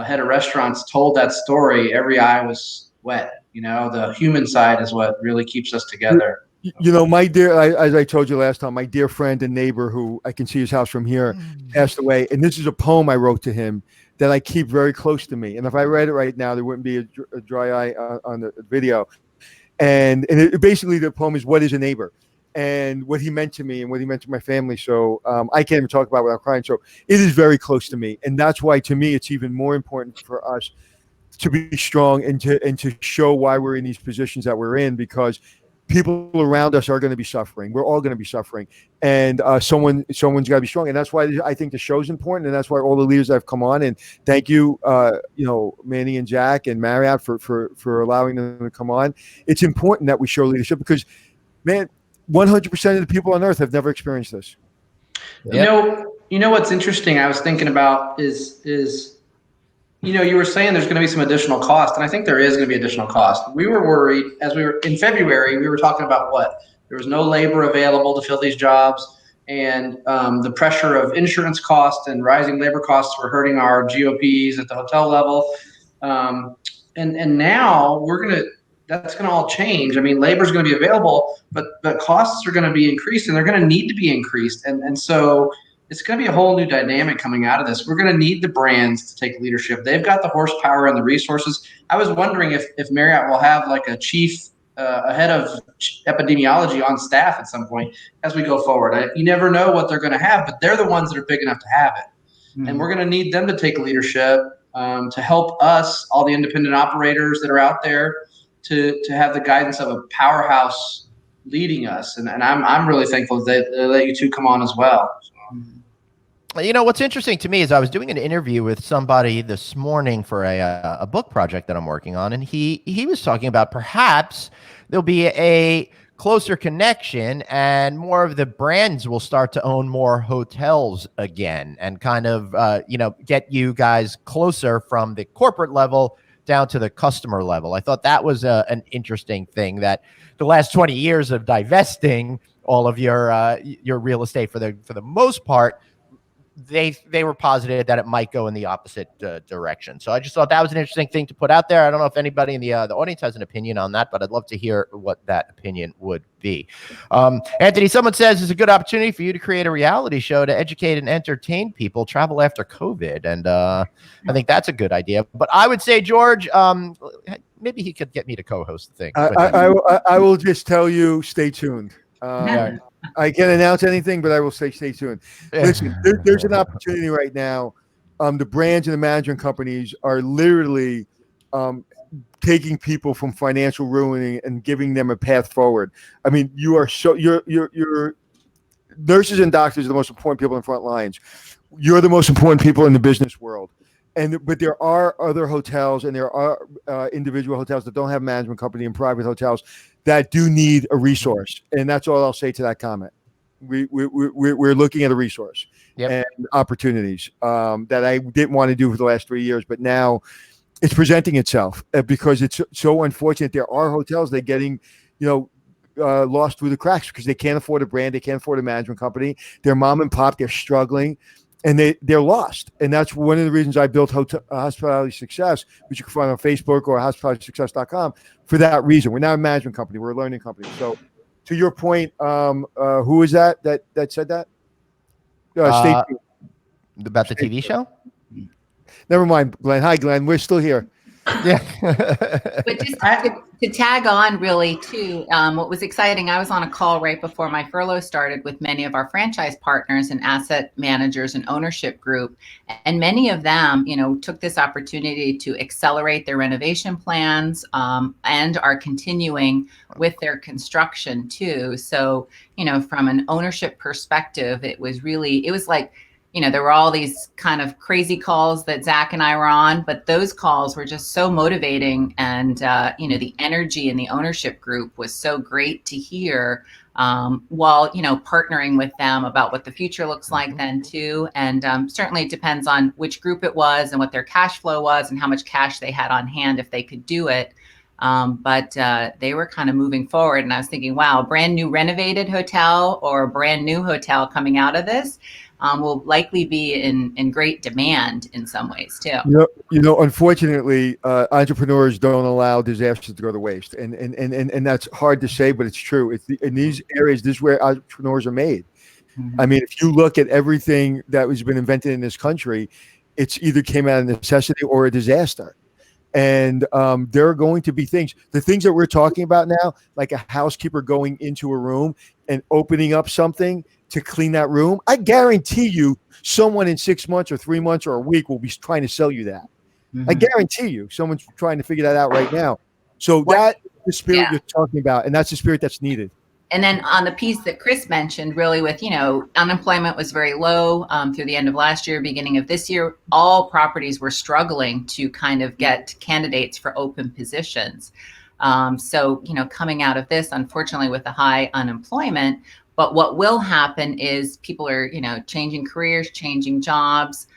head of restaurants told that story, every eye was wet. The human side is what really keeps us together. My dear, as I told you last time, my dear friend and neighbor, who I can see his house from here, passed away. And this is a poem I wrote to him that I keep very close to me. And if I read it right now, there wouldn't be a dry eye on the video. And basically the poem is, what is a neighbor? And what he meant to me and what he meant to my family. So I can't even talk about it without crying. So it is very close to me. And that's why, to me, it's even more important for us to be strong and to show why we're in these positions that we're in, because people around us are going to be suffering. We're all going to be suffering. And someone's got to be strong. And that's why I think the show's important. And that's why all the leaders that have come on, and thank you, Manny and Jack and Marriott for allowing them to come on. It's important that we show leadership because, man, 100% of the people on earth have never experienced this. Yep. What's interesting, I was thinking about is you were saying there's going to be some additional cost, and I think there is going to be additional cost. We were worried as we were in February, we were talking about there was no labor available to fill these jobs, and the pressure of insurance costs and rising labor costs were hurting our GOPs at the hotel level. And now that's going to all change. I mean, labor is going to be available, but costs are going to be increased, and they're going to need to be increased. And so it's going to be a whole new dynamic coming out of this. We're going to need the brands to take leadership. They've got the horsepower and the resources. I was wondering if Marriott will have like a head of epidemiology on staff at some point as we go forward. You never know what they're going to have, but they're the ones that are big enough to have it. Mm-hmm. And we're going to need them to take leadership to help us, all the independent operators that are out there, to have the guidance of a powerhouse leading us. And I'm really thankful that they let you two come on as well. What's interesting to me is I was doing an interview with somebody this morning for a book project that I'm working on, and he was talking about perhaps there'll be a closer connection and more of the brands will start to own more hotels again and kind of, get you guys closer from the corporate level down to the customer level. I thought that was an interesting thing, that the last 20 years of divesting all of your real estate for the most part, they were positive that it might go in the opposite direction. So I just thought that was an interesting thing to put out there. I don't know if anybody in the audience has an opinion on that, but I'd love to hear what that opinion would be. Anthony, someone says it's a good opportunity for you to create a reality show to educate and entertain people, travel after COVID. And I think that's a good idea. But I would say, George, maybe he could get me to co-host the thing. I will just tell you, stay tuned. I can't announce anything, but I will say stay tuned. Listen, there's an opportunity right now. The brands and the management companies are literally taking people from financial ruining and giving them a path forward. I mean, you're nurses and doctors are the most important people in front lines. You're the most important people in the business world. But there are other hotels and there are individual hotels that don't have a management company and private hotels that do need a resource. And that's all I'll say to that comment. We're looking at a resource and opportunities that I didn't want to do for the last 3 years, but now it's presenting itself because it's so unfortunate. There are hotels that are getting, lost through the cracks because they can't afford a brand, they can't afford a management company. They're mom and pop, they're struggling, and they're lost. And that's one of the reasons I built Hospitality Success, which you can find on Facebook or hospitalitysuccess.com. For that reason, we're not a management company, we're a learning company. So, to your point, who is that said that? About the TV show? Never mind, Glenn. Hi, Glenn. We're still here. Yeah. But just to tag on really too, what was exciting, I was on a call right before my furlough started with many of our franchise partners and asset managers and ownership group. And many of them, took this opportunity to accelerate their renovation plans and are continuing with their construction too. So, from an ownership perspective, it was like, there were all these kind of crazy calls that Zach and I were on, but those calls were just so motivating. And, the energy in the ownership group was so great to hear while, partnering with them about what the future looks like then too. And certainly it depends on which group it was and what their cash flow was and how much cash they had on hand if they could do it. But they were kind of moving forward. And I was thinking, wow, brand new renovated hotel or a brand new hotel coming out of this will likely be in great demand in some ways too. Unfortunately, entrepreneurs don't allow disasters to go to waste, and that's hard to say, but it's true. In these areas, this is where entrepreneurs are made. Mm-hmm. I mean, if you look at everything that has been invented in this country, it's either came out of necessity or a disaster. And there are going to be the things that we're talking about now, like a housekeeper going into a room and opening up something to clean that room. I guarantee you someone in 6 months or 3 months or a week will be trying to sell you that. Mm-hmm. I guarantee you someone's trying to figure that out right now. So that's the spirit you're talking about, and that's the spirit that's needed. And then on the piece that Chris mentioned, really with, unemployment was very low through the end of last year, beginning of this year, all properties were struggling to kind of get candidates for open positions. So, coming out of this, unfortunately, with the high unemployment, but what will happen is people are, changing careers, changing jobs.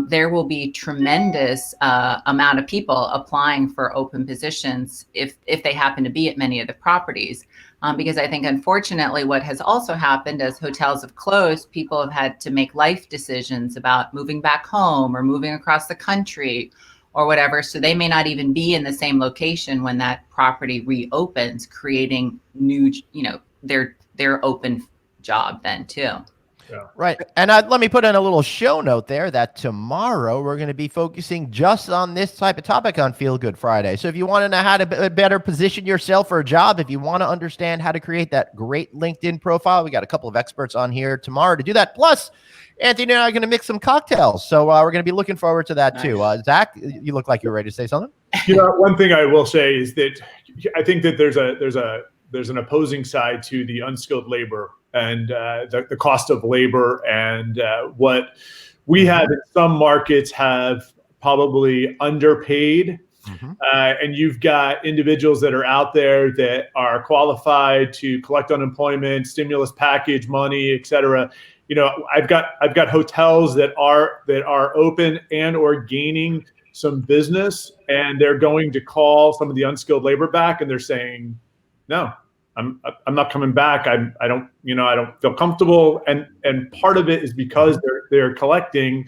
There will be tremendous amount of people applying for open positions if they happen to be at many of the properties. Because I think, unfortunately, what has also happened as hotels have closed, people have had to make life decisions about moving back home or moving across the country or whatever. So they may not even be in the same location when that property reopens, creating new, their open job then too. Yeah. Right. And let me put in a little show note there that tomorrow we're going to be focusing just on this type of topic on Feel Good Friday. So if you want to know how to better position yourself for a job, if you want to understand how to create that great LinkedIn profile, we got a couple of experts on here tomorrow to do that. Plus, Anthony and I are going to mix some cocktails. So we're going to be looking forward to that too. Zach, you look like you're ready to say something. One thing I will say is that I think that there's an opposing side to the unskilled labor and the cost of labor, and what we have in some markets have probably underpaid. Mm-hmm. And you've got individuals that are out there that are qualified to collect unemployment, stimulus package money, et cetera. I've got hotels that are open and or gaining some business, and they're going to call some of the unskilled labor back, and they're saying, no, I'm not coming back. I don't feel comfortable. And part of it is because they're collecting,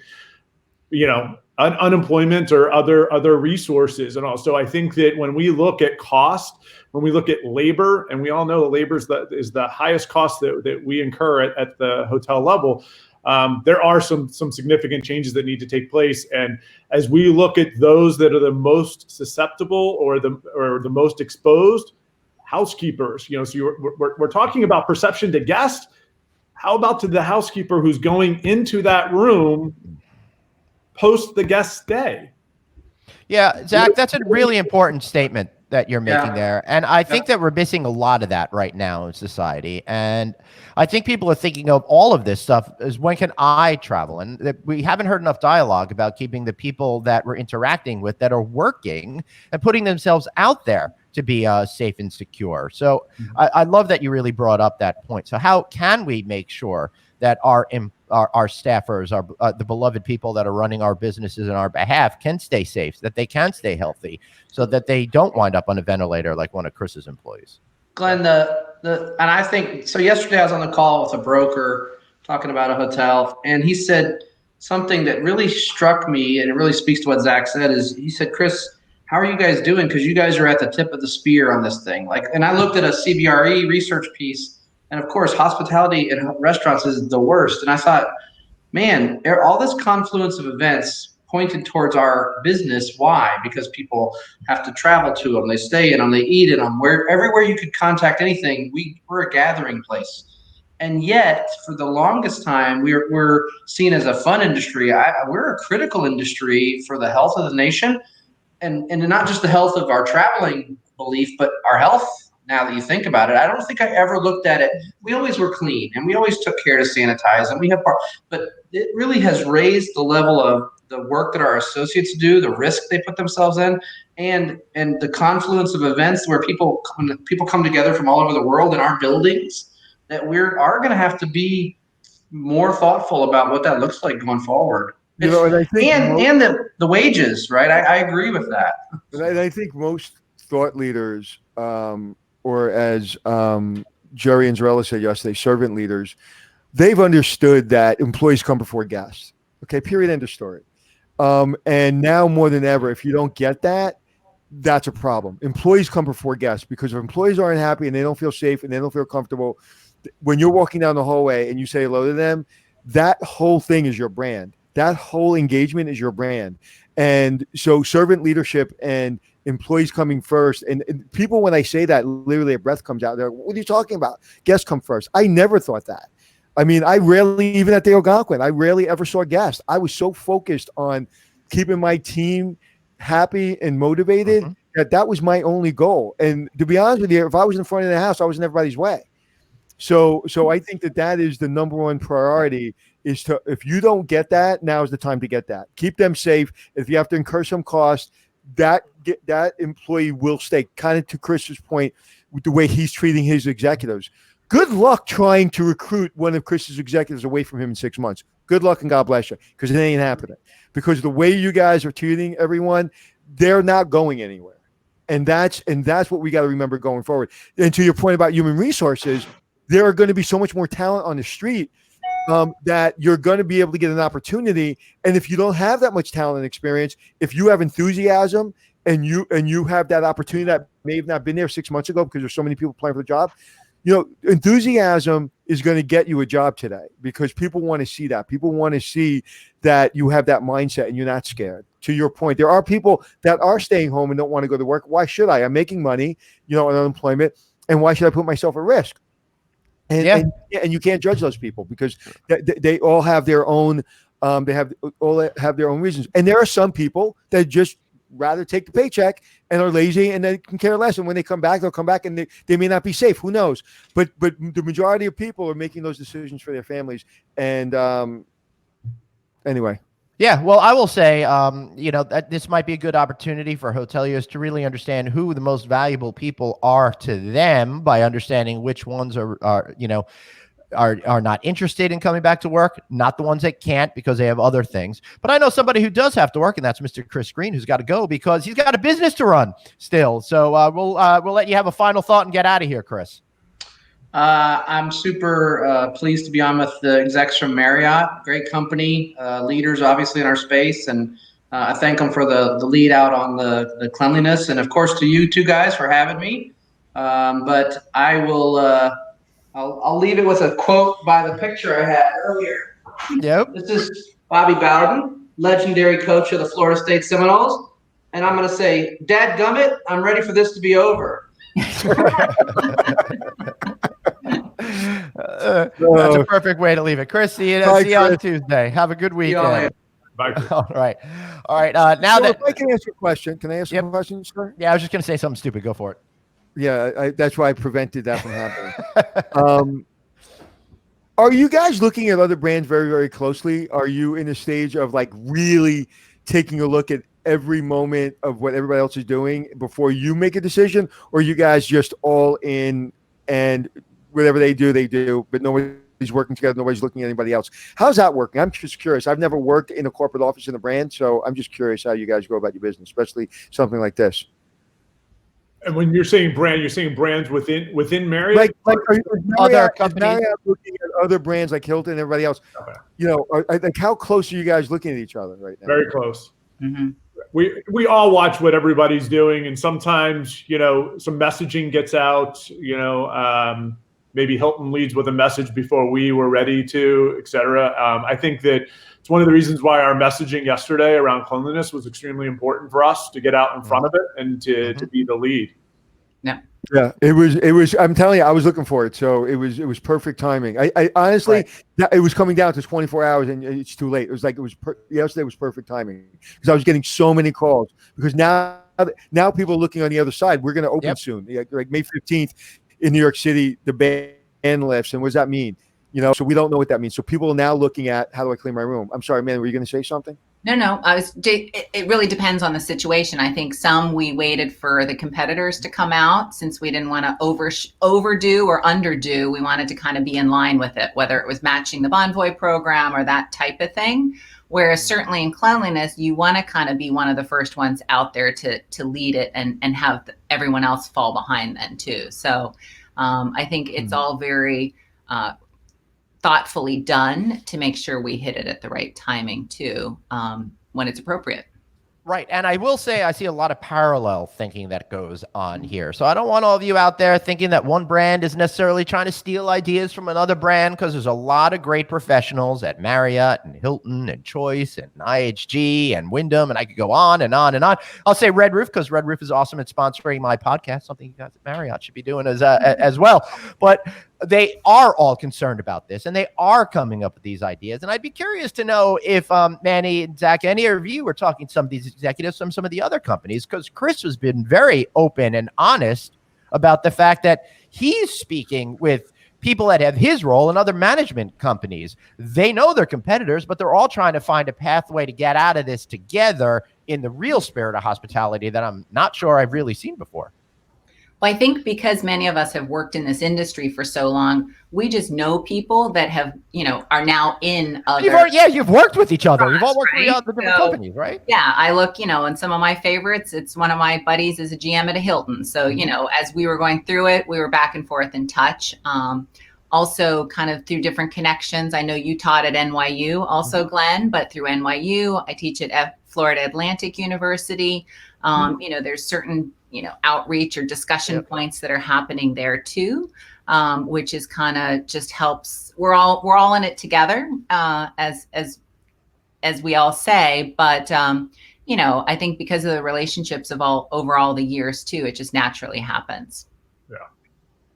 unemployment or other resources. And also I think that when we look at cost, when we look at labor, and we all know the labor is the highest cost that we incur at the hotel level, there are some significant changes that need to take place. And as we look at those that are the most susceptible or the most exposed, housekeepers, so we're talking about perception to guest. How about to the housekeeper who's going into that room post the guest stay? Yeah, Zach, that's a really important statement that you're making there. And I think that we're missing a lot of that right now in society. And I think people are thinking of all of this stuff as when can I travel? And that we haven't heard enough dialogue about keeping the people that we're interacting with that are working and putting themselves out there to be safe and secure. So I love that you really brought up that point. So how can we make sure that our staffers, the beloved people that are running our businesses on our behalf can stay safe, that they can stay healthy, so that they don't wind up on a ventilator like one of Chris's employees? Glenn, and I think so. Yesterday, I was on the call with a broker talking about a hotel, and he said something that really struck me, and it really speaks to what Zach said. Is he said, "Chris, how are you guys doing? Because you guys are at the tip of the spear on this thing." And I looked at a CBRE research piece, and of course, hospitality and restaurants is the worst. And I thought, man, all this confluence of events pointed towards our business. Why? Because people have to travel to them, they stay in them, they eat in them. Everywhere you could contact anything, we're a gathering place. And yet, for the longest time, we're seen as a fun industry. We're a critical industry for the health of the nation, and not just the health of our traveling belief, but our health. Now that you think about it, I don't think I ever looked at it. We always were clean, and we always took care to sanitize, and but it really has raised the level of the work that our associates do, the risk they put themselves in, and the confluence of events where people come together from all over the world in our buildings, that we are going to have to be more thoughtful about what that looks like going forward. And I think the wages, right? I agree with that. And I think most thought leaders, or as Jerry Anzarella said yesterday, servant leaders, they've understood that employees come before guests. Okay, period, end of story. And now more than ever, if you don't get that, that's a problem. Employees come before guests, because if employees aren't happy and they don't feel safe and they don't feel comfortable, when you're walking down the hallway and you say hello to them, that whole thing is your brand. That whole engagement is your brand. And so servant leadership and employees coming first, and people, when I say that, literally a breath comes out. They're like, what are you talking about? Guests come first. I never thought that. I mean, I rarely, even at the Algonquin, I rarely ever saw guests. I was so focused on keeping my team happy and motivated that was my only goal. And to be honest with you, if I was in front of the house, I was in everybody's way. So I think that is the number one priority, is to, if you don't get that, now is the time to get that. Keep them safe. If you have to incur some cost, that employee will stay. Kind of to Chris's point, with the way he's treating his executives. Good luck trying to recruit one of Chris's executives away from him in 6 months. Good luck and God bless you, because it ain't happening. Because the way you guys are treating everyone, they're not going anywhere. And that's what we got to remember going forward. And to your point about human resources, there are going to be so much more talent on the street that you're going to be able to get an opportunity. And if you don't have that much talent and experience, if you have enthusiasm and you have that opportunity that may have not been there 6 months ago because there's so many people applying for the job, enthusiasm is going to get you a job today, because people want to see that. People want to see that you have that mindset and you're not scared. To your point, there are people that are staying home and don't want to go to work. Why should I? I'm making money, on unemployment, and why should I put myself at risk? And you can't judge those people, because they all have their own their own reasons. And there are some people that just rather take the paycheck and are lazy and they can care less. And when they come back, they'll come back and they may not be safe. Who knows? But the majority of people are making those decisions for their families. And anyway. Yeah, well, I will say, that this might be a good opportunity for hoteliers to really understand who the most valuable people are to them, by understanding which ones are not interested in coming back to work, not the ones that can't because they have other things. But I know somebody who does have to work, and that's Mr. Chris Green, who's got to go because he's got a business to run still. So we'll let you have a final thought and get out of here, Chris. I'm super pleased to be on with the execs from Marriott. Great company, leaders obviously in our space, and I thank them for the lead out on the cleanliness, and of course to you two guys for having me. But I will I'll leave it with a quote by the picture I had earlier. Yep. This is Bobby Bowden, legendary coach of the Florida State Seminoles, and I'm going to say, dadgummit, I'm ready for this to be over. That's a perfect way to leave it. Chris, see you on Tuesday. Have a good weekend. Bye, Chris. All right. Now So that if I can ask you a question, can I ask Yep. a question, sir? I was just going to say something stupid. Go for it. Yeah, that's why I prevented that from happening. Are you guys looking at other brands very, very closely? Are you in a stage of like really taking a look at every moment of what everybody else is doing before you make a decision? Or are you guys just all in and whatever they do, but nobody's working together, nobody's looking at anybody else? How's that working? I'm just curious. I've never worked in a corporate office in a brand, so I'm just curious how you guys go about your business, especially something like this. And when you're saying brand, you're saying brands within Marriott? Like Other Is companies? Marriott looking at other brands like Hilton and everybody else? Okay. You know, like how close are you guys looking at each other right now? Very close. Mm-hmm. We all watch what everybody's doing, and sometimes, you know, some messaging gets out, you know, maybe Hilton leads with a message before we were ready to, et cetera. I think that it's one of the reasons why our messaging yesterday around cleanliness was extremely important for us to get out in front of it and to be the lead. Yeah, it was. I'm telling you, I was looking for it, so it was perfect timing. I honestly, it was coming down to 24 hours, and it's too late. It was like yesterday was perfect timing because I was getting so many calls because now people are looking on the other side. We're going to open soon, like May 15th in New York City. The ban lifts, and what does that mean? You know, so we don't know what that means. So people are now looking at how do I clean my room? I'm sorry, man. Were you going to say something? No. It really depends on the situation. I think we waited for the competitors to come out since we didn't want to overdo or underdo. We wanted to kind of be in line with it, whether it was matching the Banquet program or that type of thing. Whereas certainly in cleanliness, you want to kind of be one of the first ones out there to lead it and have everyone else fall behind then too. So I think it's all very thoughtfully done to make sure we hit it at the right timing too, when it's appropriate. Right. And I will say I see a lot of parallel thinking that goes on here. So I don't want all of you out there thinking that one brand is necessarily trying to steal ideas from another brand, because there's a lot of great professionals at Marriott and Hilton and Choice and IHG and Wyndham, and I could go on and on and on. I'll say Red Roof because Red Roof is awesome at sponsoring my podcast, something you guys at Marriott should be doing as well. But they are all concerned about this, and they are coming up with these ideas. And I'd be curious to know if Manny and Zach, any of you were talking to some of these executives from some of the other companies, because Chris has been very open and honest about the fact that he's speaking with people that have his role in other management companies. They know they're competitors, but they're all trying to find a pathway to get out of this together in the real spirit of hospitality that I'm not sure I've really seen before. Well, I think because many of us have worked in this industry for so long, we just know people that have, are now in other. You've worked with each other. You've all worked right? with the different companies, right? Yeah, I look, and some of my favorites, it's one of my buddies is a GM at a Hilton. So, as we were going through it, we were back and forth in touch. Also kind of through different connections. I know you taught at NYU also, Glenn, but through NYU, I teach at Florida Atlantic University. There's certain outreach or discussion points that are happening there too, which is kind of just helps. We're all in it together, as we all say. But I think because of the relationships of over all the years too, it just naturally happens.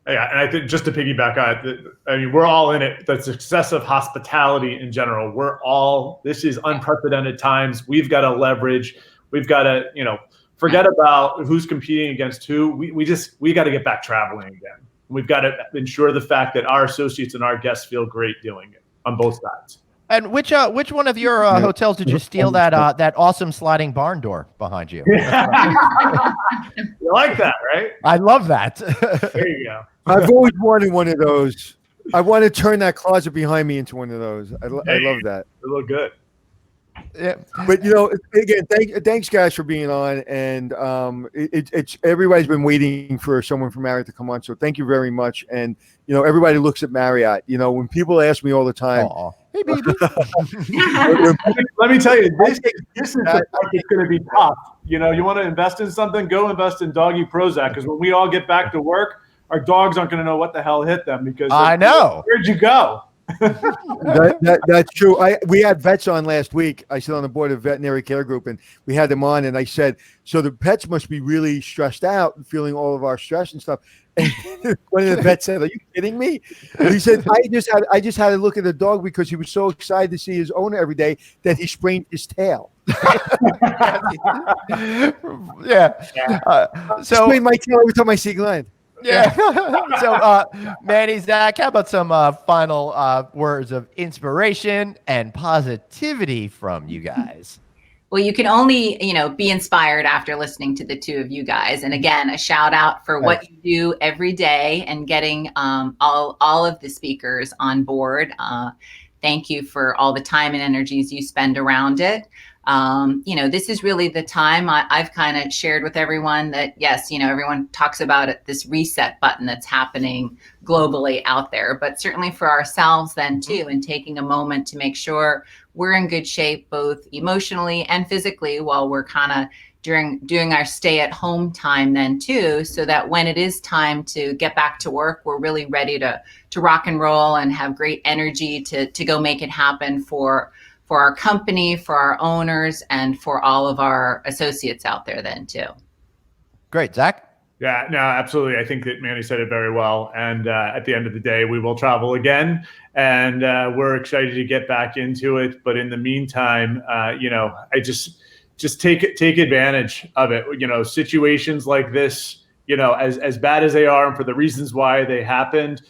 Yeah, and I think just to piggyback on it, we're all in it. The success of hospitality in general, this is unprecedented times. We've got to leverage. We've got to, forget about who's competing against who. We got to get back traveling again. We've got to ensure the fact that our associates and our guests feel great doing it on both sides. And which one of your hotels did you steal that awesome sliding barn door behind you? You like that, right? I love that. There you go. I've always wanted one of those. I want to turn that closet behind me into one of those. I love that. They look good. Yeah, but again, thanks guys for being on, and it's everybody's been waiting for someone from Marriott to come on, so thank you very much. And everybody looks at Marriott. When people ask me all the time, hey baby, let me tell you, this is it's going to be tough. You want to invest in something, go invest in Doggy Prozac, because when we all get back to work, our dogs aren't going to know what the hell hit them, because I know. Where'd you go? That's true. We had vets on last week. I sit on the board of veterinary care group, and we had them on, and I said, so the pets must be really stressed out and feeling all of our stress and stuff. And one of the vets said, "Are you kidding me?" And he said, I just had to look at the dog because he was so excited to see his owner every day that he sprained his tail. Yeah. So Sprained my tail every time I see Glenn. yeah. So Manny, Zach, how about some final words of inspiration and positivity from you guys? Well, you can only, be inspired after listening to the two of you guys. And again, a shout out for what you do every day and getting all of the speakers on board. Thank you for all the time and energies you spend around it. This is really the time I've kind of shared with everyone that, yes, everyone talks about it, this reset button that's happening globally out there, but certainly for ourselves then too, and taking a moment to make sure we're in good shape, both emotionally and physically, while we're kind of doing our stay at home time then too, so that when it is time to get back to work, we're really ready to rock and roll and have great energy to go make it happen for our company, for our owners, and for all of our associates out there then too. Great. Zach? Yeah, no, absolutely. I think that Manny said it very well. And at the end of the day, we will travel again, and we're excited to get back into it. But in the meantime, I just take advantage of it. Situations like this, as bad as they are, and for the reasons why they happened,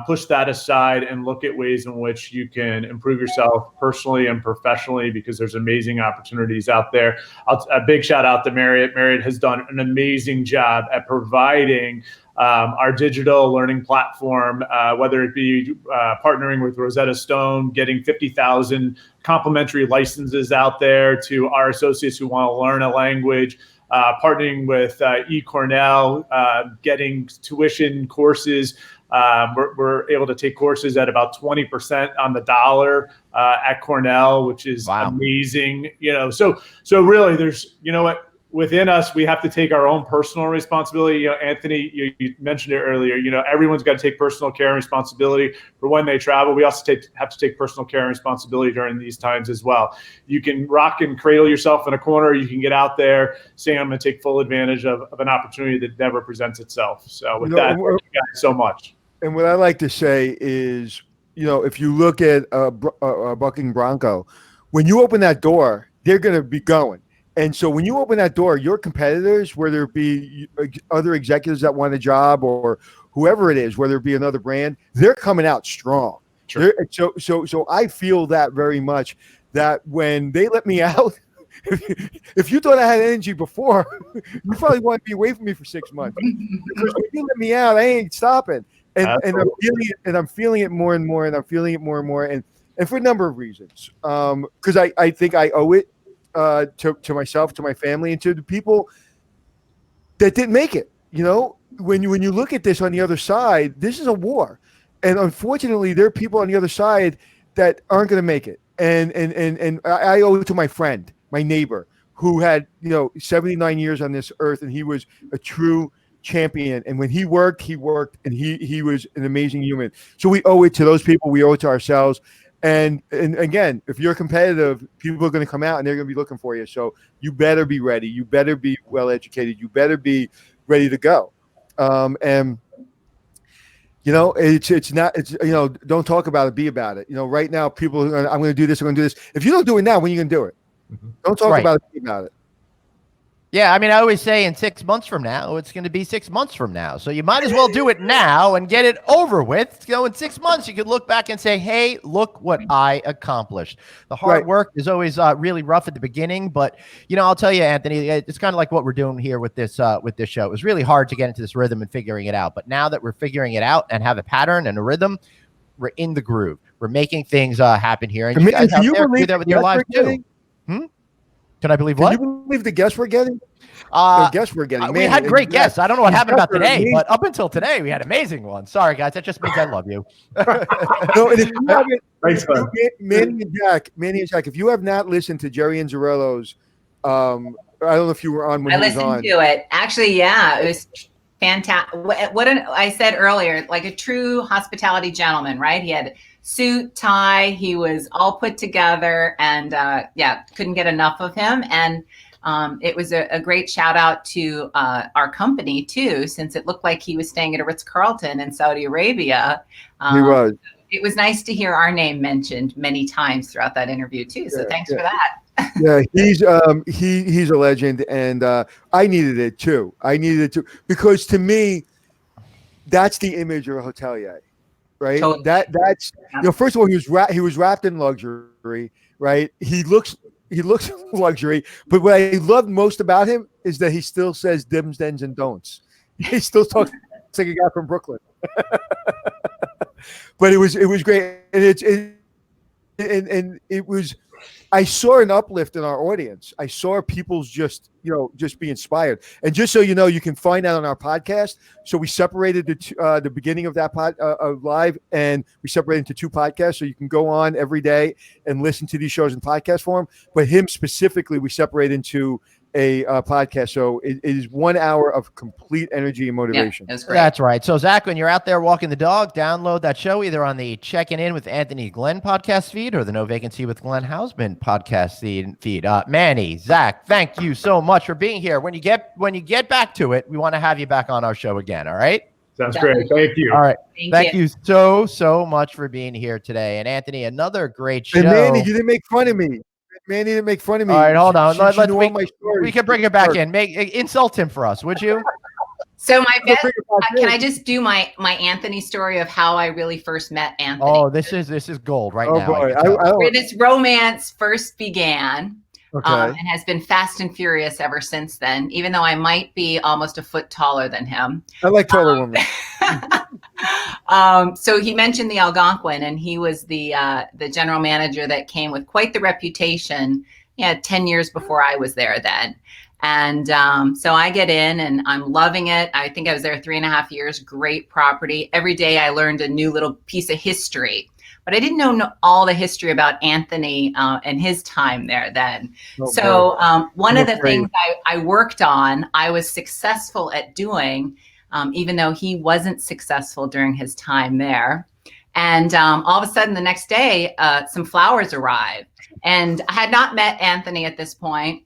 push that aside and look at ways in which you can improve yourself personally and professionally, because there's amazing opportunities out there. A big shout out to Marriott. Marriott has done an amazing job at providing our digital learning platform, whether it be partnering with Rosetta Stone, getting 50,000 complimentary licenses out there to our associates who want to learn a language, partnering with eCornell, getting tuition courses. We're able to take courses at about 20% on the dollar at Cornell, which is amazing. So really, there's, within us, we have to take our own personal responsibility. Anthony, you mentioned it earlier. Everyone's got to take personal care and responsibility for when they travel. We also have to take personal care and responsibility during these times as well. You can rock and cradle yourself in a corner. You can get out there, saying I'm going to take full advantage of an opportunity that never presents itself. So with that, thank you guys so much. And what I like to say is, if you look at a bucking bronco, when you open that door, they're going to be going. And so when you open that door, your competitors, whether it be other executives that want a job or whoever it is, whether it be another brand, they're coming out strong. Sure. So I feel that very much, that when they let me out, if you thought I had energy before, you probably want to be away from me for 6 months. Because when you let me out, I ain't stopping. And I'm feeling it more and more, and for a number of reasons. Because I think I owe it to myself, to my family, and to the people that didn't make it. When you look at this on the other side, this is a war, and unfortunately, there are people on the other side that aren't going to make it. And I owe it to my friend, my neighbor, who had 79 years on this earth, and he was a true champion. And when he worked, and he was an amazing human. So we owe it to those people. We owe it to ourselves. And again, if you're competitive, people are going to come out and they're going to be looking for you. So you better be ready. You better be well educated. You better be ready to go. Don't talk about it, be about it. Right now, people are, I'm going to do this, I'm going to do this. If you don't do it now, when are you going to do it? Don't talk about it, be about it. Yeah, I always say in 6 months from now, it's going to be 6 months from now. So you might as well do it now and get it over with. In 6 months, you could look back and say, hey, look what I accomplished. The hard work is always really rough at the beginning. But, I'll tell you, Anthony, it's kind of like what we're doing here with this show. It was really hard to get into this rhythm and figuring it out. But now that we're figuring it out and have a pattern and a rhythm, we're in the groove. We're making things happen here. And you guys out there do that with your lives too. Can I believe what? Can you believe the guests we're getting? The guests we're getting. We had great guests. I don't know what happened about today, but up until today, we had amazing ones. Sorry, guys. That just means I love you. No, and if you haven't, Manny and Jack, if you have not listened to Jerry Anzarello's, I don't know if you were on when he was on. I listened to it. Actually, yeah, it was fantastic. I said earlier, like a true hospitality gentleman, right? He had suit, tie. He was all put together, and couldn't get enough of him. And It was a great shout out to our company too, since it looked like he was staying at a Ritz-Carlton in Saudi Arabia. He was. It was nice to hear our name mentioned many times throughout that interview too. So thanks for that. Yeah, he's a legend, and I needed it too. Because to me, that's the image of a hotelier, right? Totally. That's first of all, he was wrapped in luxury, right? He looks luxury, but what I loved most about him is that he still says dims, dens, and don'ts. He still talks like a guy from Brooklyn. But it was great, and it was. I saw an uplift in our audience. I saw people's just be inspired. And just so you know, you can find that on our podcast. So we separated the beginning of that live, and we separated into 2 podcasts. So you can go on every day and listen to these shows in podcast form. But him specifically, we separate into a podcast. So it is 1 hour of complete energy and motivation. Yeah, great. That's right. So Zach, when you're out there walking the dog, download that show either on the Checking In with Anthony Glenn podcast feed or the No Vacancy with Glenn Hausman podcast feed. Manny, Zach, thank you so much for being here. When you get back to it, we want to have you back on our show again. All right. Sounds great. Thank you. All right. Thank you so much for being here today. And Anthony, another great show. And Manny, you didn't make fun of me. Manny didn't make fun of me. All right, hold on. We can bring it back in. Insult him for us, would you? So my best, can I just do my Anthony story of how I really first met Anthony? Oh, this is gold right now. Boy. Where this romance first began, and has been fast and furious ever since then. Even though I might be almost a foot taller than him. I like taller women. So he mentioned the Algonquin, and he was the general manager that came with quite the reputation. 10 years before I was there then. And so I get in and I'm loving it. I think I was there 3.5 years. Great property. Every day I learned a new little piece of history, but I didn't know all the history about Anthony and his time there then. One of the things I worked on, I was successful at doing, even though he wasn't successful during his time there. And all of a sudden the next day, some flowers arrived. And I had not met Anthony at this point.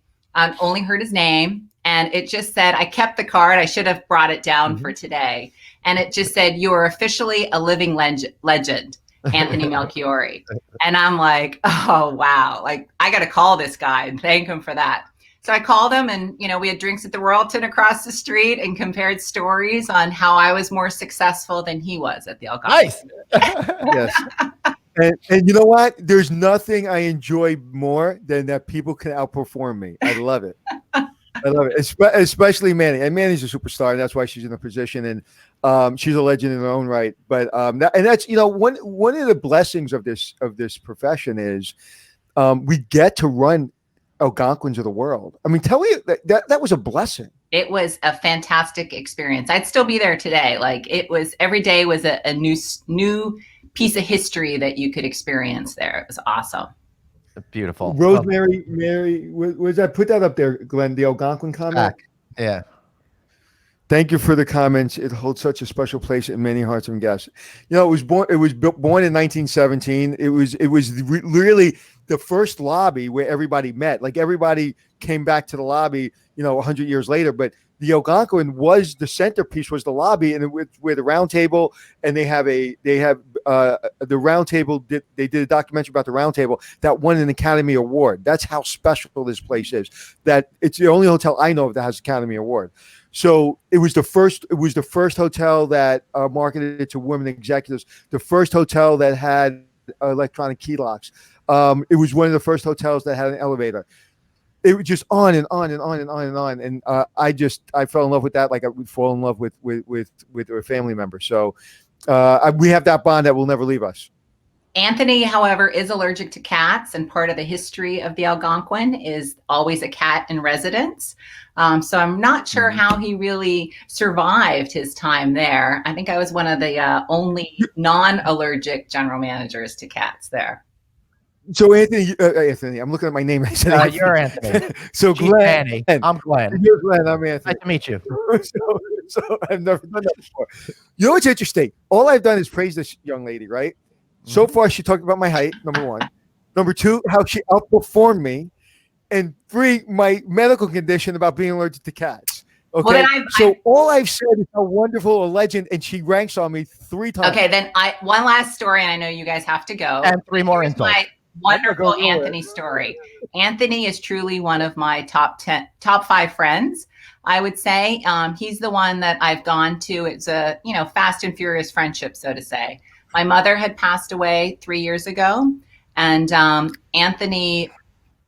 Only heard his name. And it just said, I kept the card. I should have brought it down for today. And it just said, you are officially a living legend, Anthony Melchiori. And I'm like, oh, wow. Like, I got to call this guy and thank him for that. So I called him and, we had drinks at the Royalton across the street and compared stories on how I was more successful than he was at the Algonquin. Nice. Yes. And you know what? There's nothing I enjoy more than that people can outperform me. I love it. I love it, especially Manny. And Manny's a superstar, and that's why she's in the position. And she's a legend in her own right. But that's one of the blessings of this profession is we get to run Algonquins of the world. I mean, tell me that was a blessing. It was a fantastic experience. I'd still be there today. Like every day was a new piece of history that you could experience there. It was awesome. Beautiful. Rosemary, Mary, was that? Put that up there, Glenn, the Algonquin comment. Yeah. Thank you for the comments. It holds such a special place in many hearts and guests. It was born in 1917. It was really the first lobby where everybody met. Like everybody came back to the lobby, 100 years later, but the Algonquin was the centerpiece, was the lobby, and where the round table, and they have the round table. They did a documentary about the round table that won an Academy Award. That's how special this place is. That it's the only hotel I know of that has Academy Award. So it was the first hotel that marketed it to women executives. The first hotel that had electronic key locks. It was one of the first hotels that had an elevator. It was just on and on and on and on and on. And I fell in love with that. Like I would fall in love with a family member. So we have that bond that will never leave us. Anthony, however, is allergic to cats, and part of the history of the Algonquin is always a cat in residence. So I'm not sure how he really survived his time there. I think I was one of the only non-allergic general managers to cats there. So Anthony, I'm looking at my name. I said, you're Anthony. So Glenn, Manny. I'm Glenn. You're Glenn. I'm Anthony. Nice to meet you. So I've never done that before. You know what's interesting? All I've done is praise this young lady, right? So far, she talked about my height, number one. Number two, how she outperformed me. and 3, my medical condition about being allergic to cats. Okay, Well, then so all I've said is how wonderful a legend, and she ranks on me 3 times. Okay, then one last story, and I know you guys have to go. And 3 more Here's insults. my wonderful Anthony story. Anthony is truly one of my top 5 friends, I would say. He's the one that I've gone to. It's a fast and furious friendship, so to say. My mother had passed away 3 years ago, and Anthony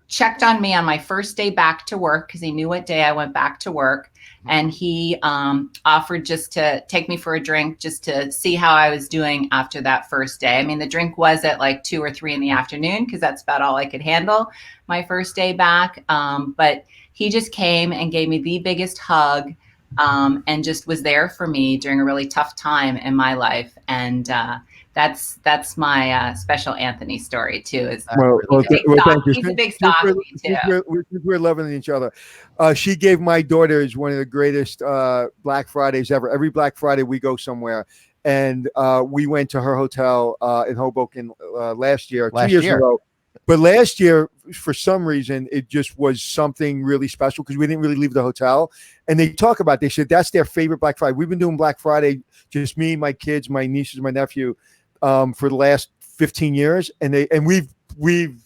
checked on me on my first day back to work because he knew what day I went back to work. And he offered just to take me for a drink just to see how I was doing after that first day. I mean, the drink was at like 2 or 3 in the afternoon because that's about all I could handle my first day back. But he just came and gave me the biggest hug and just was there for me during a really tough time in my life. And that's my special Anthony story too. He's a big softie too. We're loving each other. She gave my daughters one of the greatest Black Fridays ever. Every Black Friday we go somewhere, and we went to her hotel in Hoboken last year, 2 years ago. But last year, for some reason, it just was something really special because we didn't really leave the hotel. And they said that's their favorite Black Friday. We've been doing Black Friday, just me, my kids, my nieces, my nephew, for the last 15 years. And we've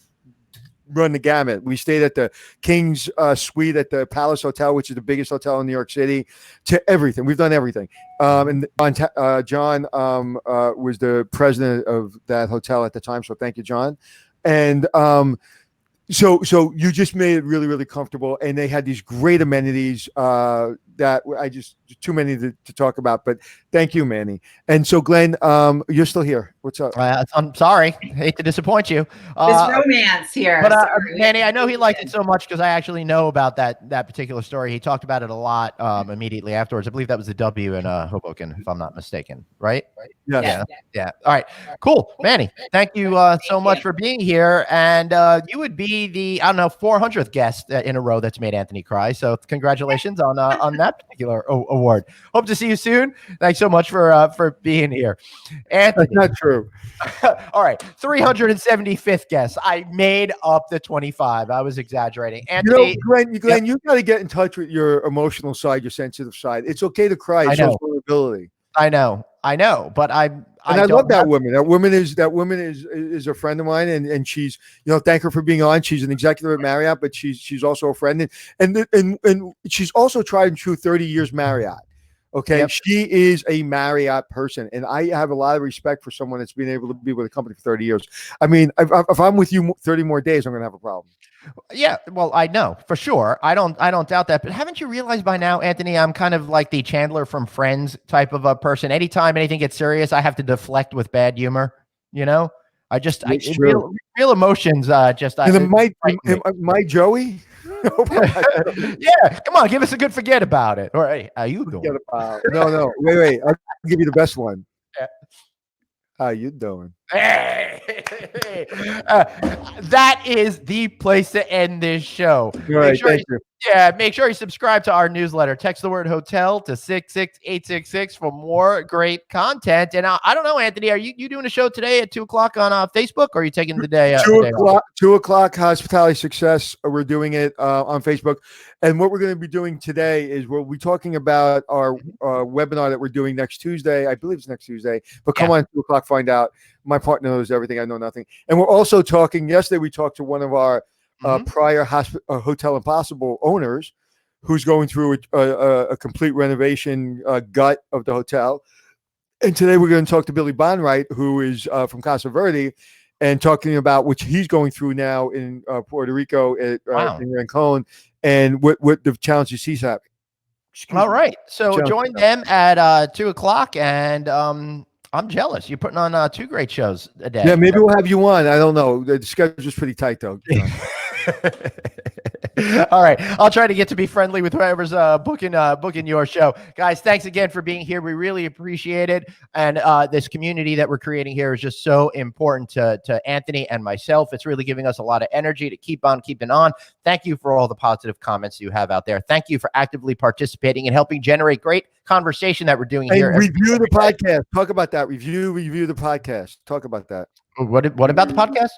run the gamut. We stayed at the King's Suite at the Palace Hotel, which is the biggest hotel in New York City, to everything. We've done everything. And John was the president of that hotel at the time. So thank you, John. And so you just made it really, really comfortable. And they had these great amenities that I just too many to talk about. But thank you, Manny. And so, Glenn, you're still here. What's up? I'm sorry. Hate to disappoint you. This romance here. But Manny, I know he liked it so much because I actually know about that particular story. He talked about it a lot immediately afterwards. I believe that was the W in Hoboken, if I'm not mistaken. Right? Yes. Yeah. All right. Cool. Manny, thank you so much for being here. And you would be the, 400th guest in a row that's made Anthony cry. So congratulations on that particular award. Hope to see you soon. Thanks so much for being here. Anthony. That's not true. All right. 375th guest. I made up the 25. I was exaggerating. Anthony. Glenn, you got to get in touch with your emotional side, your sensitive side. It's okay to cry. It's vulnerability. I know, but I love that woman. That woman is a friend of mine, and she's, thank her for being on. She's an executive at Marriott, but she's also a friend, and she's also tried and true 30 years Marriott. Okay, yep. She is a Marriott person, and I have a lot of respect for someone that's been able to be with a company for 30 years. I mean, if I'm with you 30 more days, I'm going to have a problem. Yeah, well, I know for sure. I don't doubt that. But haven't you realized by now, Anthony, I'm kind of like the Chandler from Friends type of a person. Anytime anything gets serious, I have to deflect with bad humor. Real emotions. My Joey. Yeah, come on, give us a good forget about it. Or hey, how you doing? No, wait. I'll give you the best one. Yeah. How you doing? Hey. That is the place to end this show. All right, thank you. Make sure you subscribe to our newsletter. Text the word hotel to 66866 for more great content. And I don't know, Anthony, are you doing a show today at 2:00 on Facebook, or are you taking the day? 2:00 Hospitality Success. We're doing it on Facebook. And what we're going to be doing today is we'll be talking about our webinar that we're doing next Tuesday. I believe it's next Tuesday. But come on, 2:00, find out. My partner knows everything. I know nothing. And we're also talking, yesterday we talked to one of our prior Hotel Impossible owners who's going through a complete renovation gut of the hotel. And today we're going to talk to Billy Bonwright, who is from Casa Verde, and talking about which he's going through now in Puerto Rico in Rincon, and what the challenges he's having. All right. So join them at 2:00, and I'm jealous. You're putting on 2 great shows a day. Yeah, maybe we'll have you on. I don't know. The schedule's pretty tight, though. All right. I'll try to get to be friendly with whoever's booking your show. Guys, thanks again for being here. We really appreciate it. And this community that we're creating here is just so important to Anthony and myself. It's really giving us a lot of energy to keep on keeping on. Thank you for all the positive comments you have out there. Thank you for actively participating and helping generate great conversation that we're doing here. Review the podcast. Talk about that. Review the podcast. Talk about that. What about the podcast?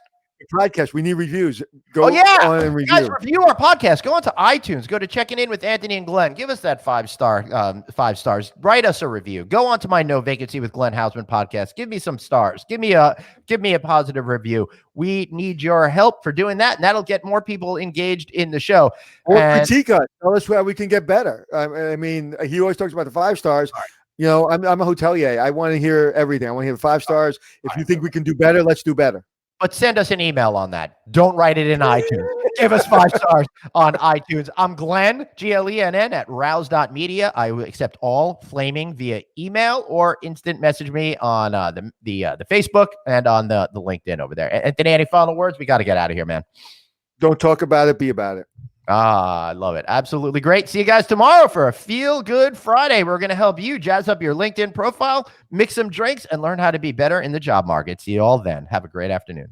podcast. We need reviews. Go Oh yeah, on and guys, review. review our podcast. Go onto iTunes. Go to Checking In with Anthony and Glenn. Give us that 5 stars. Write us a review. Go onto my No Vacancy with Glenn Hausman podcast. Give me some stars. Give me a positive review. We need your help for doing that, and that'll get more people engaged in the show. Or And- critique us. Tell us how we can get better. I mean, he always talks about the 5 stars. You know, I'm a hotelier. I want to hear everything. I want to hear 5 stars. If you think we can do better, let's do better. But send us an email on that. Don't write it in iTunes. Give us 5 stars on iTunes. I'm Glenn, Glenn, at rouse.media. I will accept all flaming via email or instant message me on the Facebook and on the LinkedIn over there. Anthony, any final words? We got to get out of here, man. Don't talk about it. Be about it. I love it. Absolutely great. See you guys tomorrow for a Feel Good Friday. We're going to help you jazz up your LinkedIn profile, mix some drinks, and learn how to be better in the job market. See you all then. Have a great afternoon.